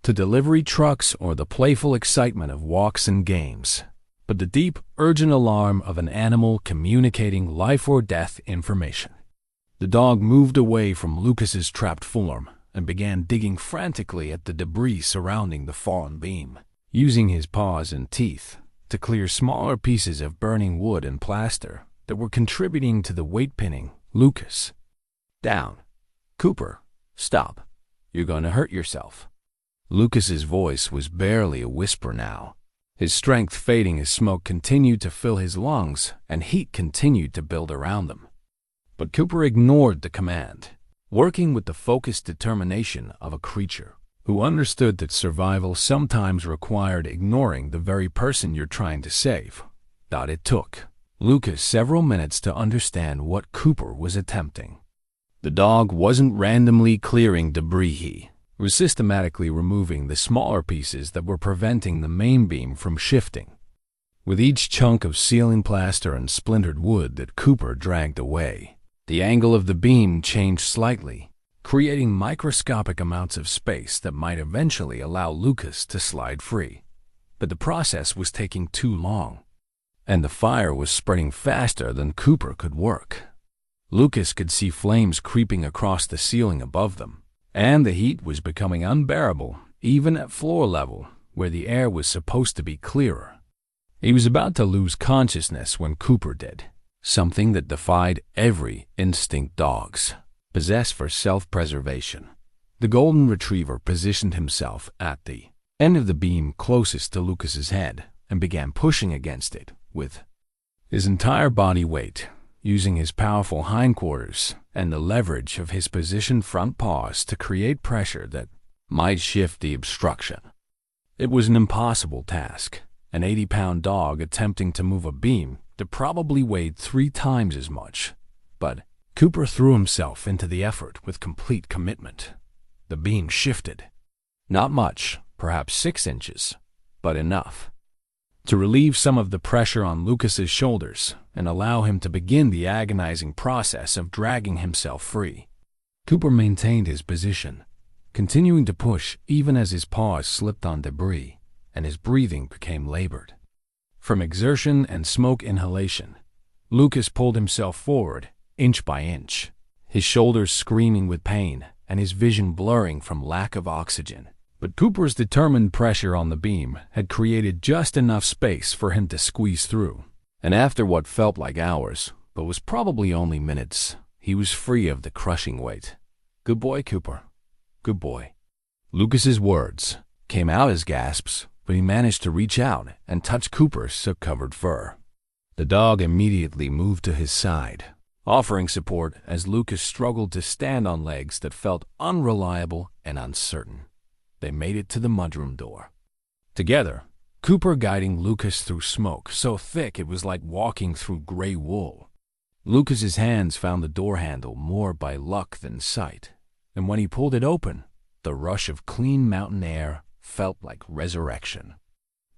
to delivery trucks or the playful excitement of walks and games, but the deep, urgent alarm of an animal communicating life or death information. The dog moved away from Lucas's trapped form and began digging frantically at the debris surrounding the fallen beam, using his paws and teeth to clear smaller pieces of burning wood and plaster that were contributing to the weight pinning Lucas down. "Cooper, stop. You're going to hurt yourself." Lucas's voice was barely a whisper now, his strength fading as smoke continued to fill his lungs and heat continued to build around them. But Cooper ignored the command, working with the focused determination of a creature who understood that survival sometimes required ignoring the very person you're trying to save. It took Lucas several minutes to understand what Cooper was attempting. The dog wasn't randomly clearing debris, he was systematically removing the smaller pieces that were preventing the main beam from shifting. With each chunk of ceiling plaster and splintered wood that Cooper dragged away, the angle of the beam changed slightly, creating microscopic amounts of space that might eventually allow Lucas to slide free. But the process was taking too long, and the fire was spreading faster than Cooper could work. Lucas could see flames creeping across the ceiling above them, and the heat was becoming unbearable, even at floor level, where the air was supposed to be clearer. He was about to lose consciousness when Cooper did something that defied every instinct dogs possess for self-preservation. The golden retriever positioned himself at the end of the beam closest to Lucas's head and began pushing against it with his entire body weight, using his powerful hindquarters and the leverage of his positioned front paws to create pressure that might shift the obstruction. It was an impossible task, an 80-pound dog attempting to move a beam that probably weighed 3 times as much. But Cooper threw himself into the effort with complete commitment. The beam shifted. Not much, perhaps 6 inches, but enough to relieve some of the pressure on Lucas's shoulders and allow him to begin the agonizing process of dragging himself free. Cooper maintained his position, continuing to push even as his paws slipped on debris and his breathing became labored. From exertion and smoke inhalation, Lucas pulled himself forward, inch by inch, his shoulders screaming with pain and his vision blurring from lack of oxygen. But Cooper's determined pressure on the beam had created just enough space for him to squeeze through. And after what felt like hours, but was probably only minutes, he was free of the crushing weight. "Good boy, Cooper. Good boy." Lucas's words came out as gasps, but he managed to reach out and touch Cooper's soot-covered fur. The dog immediately moved to his side, offering support as Lucas struggled to stand on legs that felt unreliable and uncertain. They made it to the mudroom door together, Cooper guiding Lucas through smoke so thick it was like walking through gray wool. Lucas's hands found the door handle more by luck than sight, and when he pulled it open, the rush of clean mountain air felt like resurrection.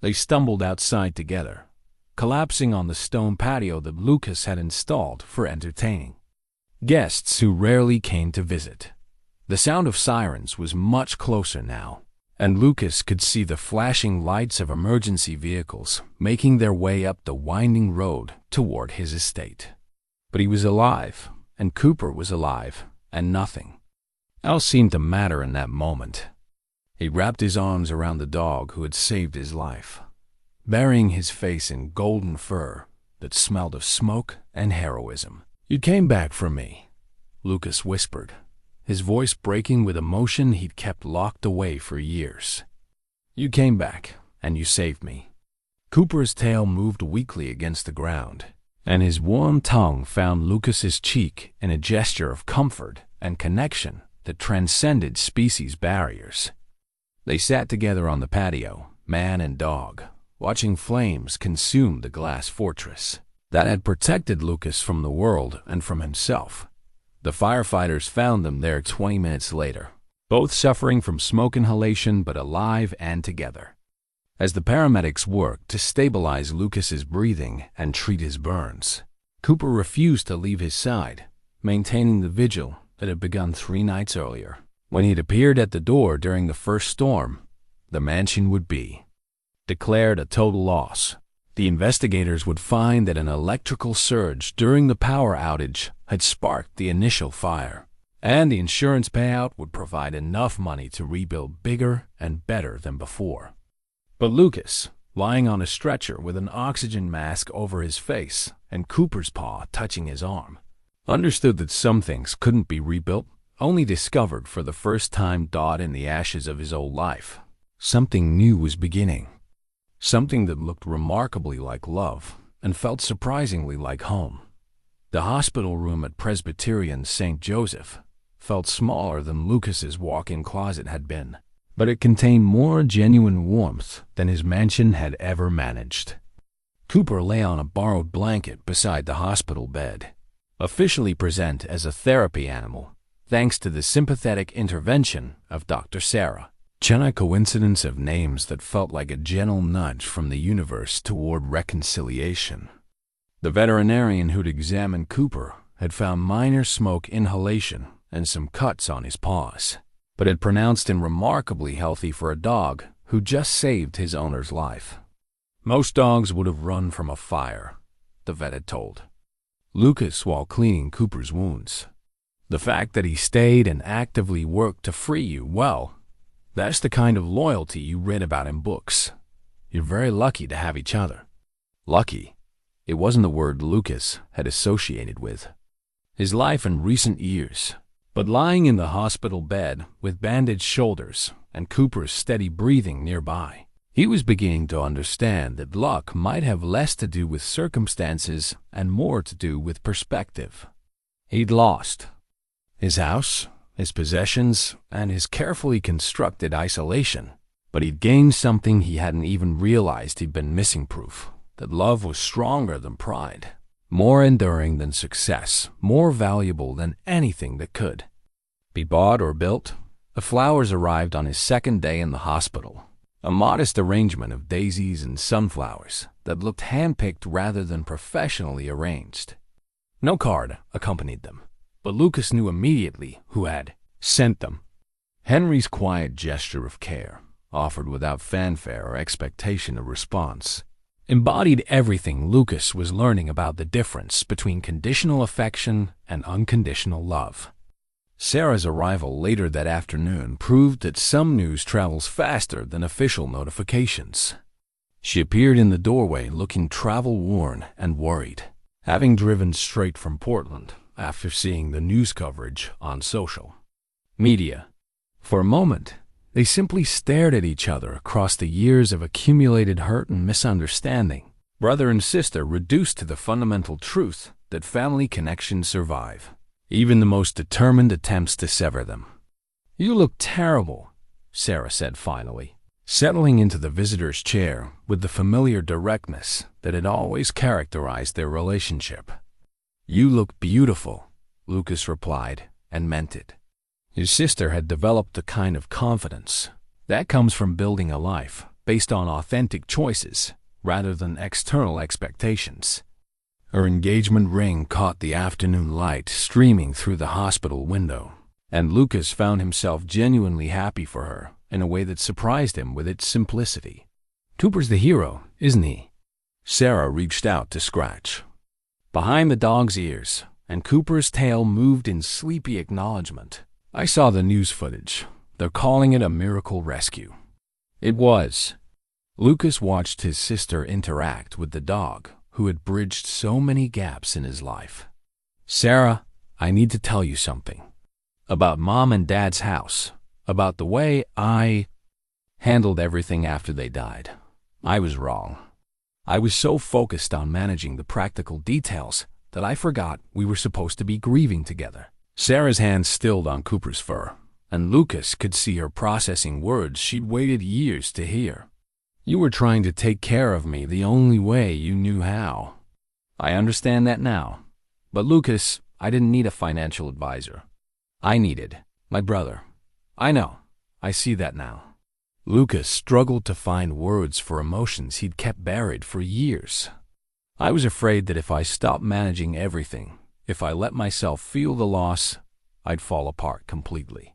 They stumbled outside together, collapsing on the stone patio that Lucas had installed for entertaining guests who rarely came to visit. The sound of sirens was much closer now, and Lucas could see the flashing lights of emergency vehicles making their way up the winding road toward his estate. But he was alive, and Cooper was alive, and nothing else seemed to matter in that moment. He wrapped his arms around the dog who had saved his life, burying his face in golden fur that smelled of smoke and heroism. "You came back for me," Lucas whispered, his voice breaking with emotion he'd kept locked away for years. "You came back, and you saved me." Cooper's tail moved weakly against the ground, and his warm tongue found Lucas's cheek in a gesture of comfort and connection that transcended species barriers. They sat together on the patio, man and dog, watching flames consume the glass fortress that had protected Lucas from the world and from himself. The firefighters found them there 20 minutes later, both suffering from smoke inhalation but alive and together. As the paramedics worked to stabilize Lucas's breathing and treat his burns, Cooper refused to leave his side, maintaining the vigil that had begun 3 nights earlier. When he'd appeared at the door during the first storm, the mansion would be declared a total loss. The investigators would find that an electrical surge during the power outage had sparked the initial fire, and the insurance payout would provide enough money to rebuild bigger and better than before. But Lucas, lying on a stretcher with an oxygen mask over his face and Cooper's paw touching his arm, understood that some things couldn't be rebuilt, only discovered for the first time dot in the ashes of his old life. Something new was beginning. Something that looked remarkably like love and felt surprisingly like home. The hospital room at Presbyterian St. Joseph felt smaller than Lucas's walk-in closet had been, but it contained more genuine warmth than his mansion had ever managed. Cooper lay on a borrowed blanket beside the hospital bed, officially present as a therapy animal, thanks to the sympathetic intervention of Dr. Sarah. A coincidence of names that felt like a gentle nudge from the universe toward reconciliation. The veterinarian who'd examined Cooper had found minor smoke inhalation and some cuts on his paws, but had pronounced him remarkably healthy for a dog who just saved his owner's life. Most dogs would have run from a fire, the vet had told Lucas while cleaning Cooper's wounds. The fact that he stayed and actively worked to free you, well, that's the kind of loyalty you read about in books. You're very lucky to have each other. Lucky. It wasn't the word Lucas had associated with his life in recent years, but lying in the hospital bed with bandaged shoulders and Cooper's steady breathing nearby, he was beginning to understand that luck might have less to do with circumstances and more to do with perspective. He'd lost his house, his possessions, and his carefully constructed isolation, but he'd gained something he hadn't even realized he'd been missing: proof that love was stronger than pride, more enduring than success, more valuable than anything that could be bought or built. The flowers arrived on his second day in the hospital, a modest arrangement of daisies and sunflowers that looked hand-picked rather than professionally arranged. No card accompanied them, but Lucas knew immediately who had sent them. Henry's quiet gesture of care, offered without fanfare or expectation of response, embodied everything Lucas was learning about the difference between conditional affection and unconditional love. Sarah's arrival later that afternoon proved that some news travels faster than official notifications. She appeared in the doorway looking travel-worn and worried, having driven straight from Portland after seeing the news coverage on social media. For a moment, they simply stared at each other across the years of accumulated hurt and misunderstanding, brother and sister reduced to the fundamental truth that family connections survive, even the most determined attempts to sever them. "You look terrible," Sarah said finally, settling into the visitor's chair with the familiar directness that had always characterized their relationship. "You look beautiful," Lucas replied, and meant it. His sister had developed a kind of confidence that comes from building a life based on authentic choices rather than external expectations. Her engagement ring caught the afternoon light streaming through the hospital window, and Lucas found himself genuinely happy for her in a way that surprised him with its simplicity. "Cooper's the hero, isn't he?" Sarah reached out to scratch behind the dog's ears, and Cooper's tail moved in sleepy acknowledgement. "I saw the news footage. They're calling it a miracle rescue." It was. Lucas watched his sister interact with the dog who had bridged so many gaps in his life. "Sarah, I need to tell you something. About Mom and Dad's house. About the way I handled everything after they died. I was wrong. I was so focused on managing the practical details that I forgot we were supposed to be grieving together." Sarah's hand stilled on Cooper's fur, and Lucas could see her processing words she'd waited years to hear. "You were trying to take care of me the only way you knew how. I understand that now. But Lucas, I didn't need a financial advisor. I needed my brother. I know. I see that now. Lucas struggled to find words for emotions he'd kept buried for years. I was afraid that if I stopped managing everything, if I let myself feel the loss, I'd fall apart completely.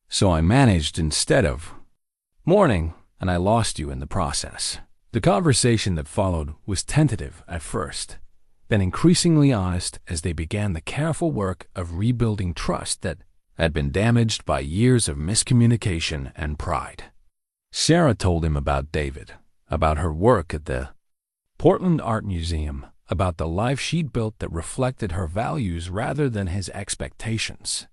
So I managed instead of mourning, and I lost you in the process. The conversation that followed was tentative at first, then increasingly honest as they began the careful work of rebuilding trust that had been damaged by years of miscommunication and pride. Sarah told him about David, about her work at the Portland Art Museum, about the life she'd built that reflected her values rather than his expectations.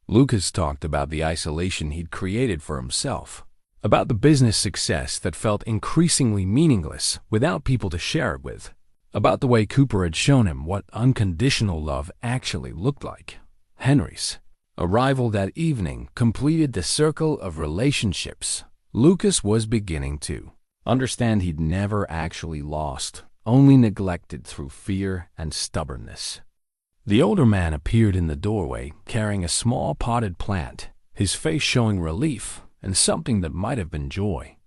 Lucas talked about the isolation he'd created for himself, about the business success that felt increasingly meaningless without people to share it with, about the way Cooper had shown him what unconditional love actually looked like. Henry's arrival that evening completed the circle of relationships. Lucas was beginning to understand he'd never actually lost, only neglected through fear and stubbornness. The older man appeared in the doorway carrying a small potted plant, his face showing relief and something that might have been joy.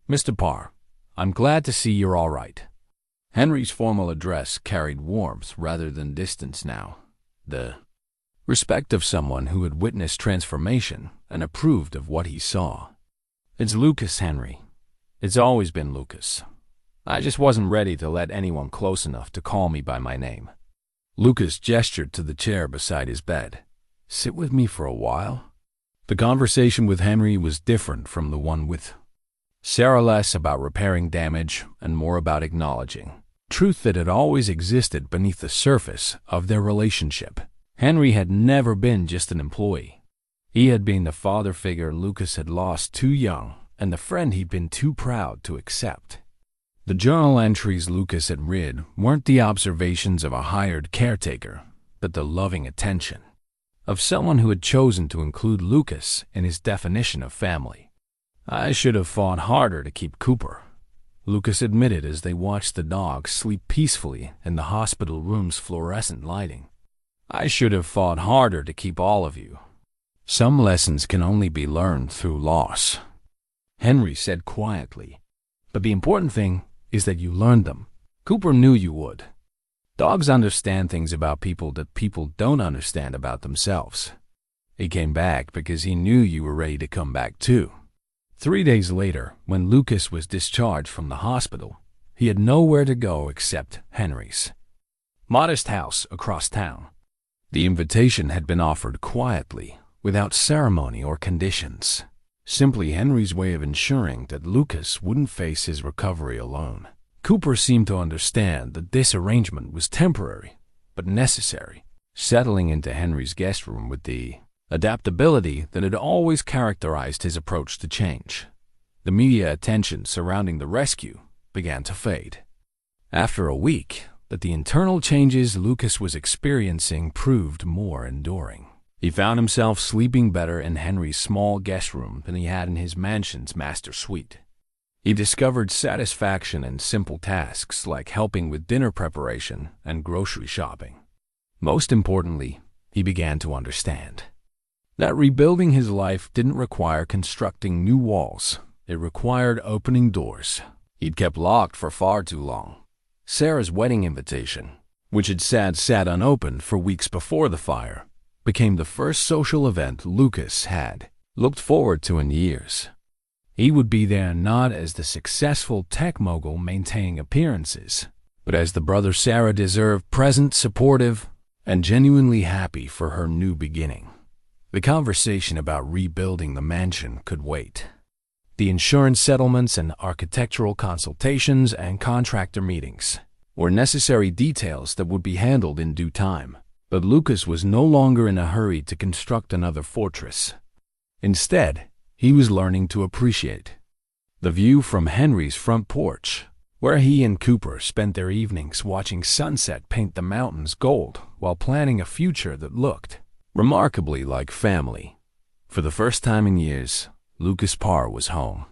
"Mr. Parr, I'm glad to see you're all right." Henry's formal address carried warmth rather than distance now, the respect of someone who had witnessed transformation and approved of what he saw. "It's Lucas, Henry. It's always been Lucas. I just wasn't ready to let anyone close enough to call me by my name." Lucas gestured to the chair beside his bed. "Sit with me for a while?" The conversation with Henry was different from the one with Sarah, less about repairing damage and more about acknowledging truth that had always existed beneath the surface of their relationship. Henry had never been just an employee. He had been the father figure Lucas had lost too young and the friend he'd been too proud to accept. The journal entries Lucas had read weren't the observations of a hired caretaker, but the loving attention of someone who had chosen to include Lucas in his definition of family. "I should have fought harder to keep Cooper," Lucas admitted as they watched the dog sleep peacefully in the hospital room's fluorescent lighting. "I should have fought harder to keep all of you. Some lessons can only be learned through loss," Henry said quietly. "But the important thing is that you learned them. Cooper knew you would. Dogs understand things about people that people don't understand about themselves. He came back because he knew you were ready to come back too." 3 days later, when Lucas was discharged from the hospital, he had nowhere to go except Henry's modest house across town. The invitation had been offered quietly, without ceremony or conditions. Simply Henry's way of ensuring that Lucas wouldn't face his recovery alone. Cooper seemed to understand that this arrangement was temporary, but necessary, settling into Henry's guest room with the adaptability that had always characterized his approach to change. The media attention surrounding the rescue began to fade. After a week, that the internal changes Lucas was experiencing proved more enduring. He found himself sleeping better in Henry's small guest room than he had in his mansion's master suite. He discovered satisfaction in simple tasks like helping with dinner preparation and grocery shopping. Most importantly, he began to understand that rebuilding his life didn't require constructing new walls. It required opening doors he'd kept locked for far too long. Sarah's wedding invitation, which had sat unopened for weeks before the fire, became the first social event Lucas had looked forward to in years. He would be there not as the successful tech mogul maintaining appearances, but as the brother Sarah deserved, present, supportive, and genuinely happy for her new beginning. The conversation about rebuilding the mansion could wait. The insurance settlements and architectural consultations and contractor meetings were necessary details that would be handled in due time. But Lucas was no longer in a hurry to construct another fortress. Instead, he was learning to appreciate the view from Henry's front porch, where he and Cooper spent their evenings watching sunset paint the mountains gold while planning a future that looked remarkably like family. For the first time in years, Lucas Parr was home.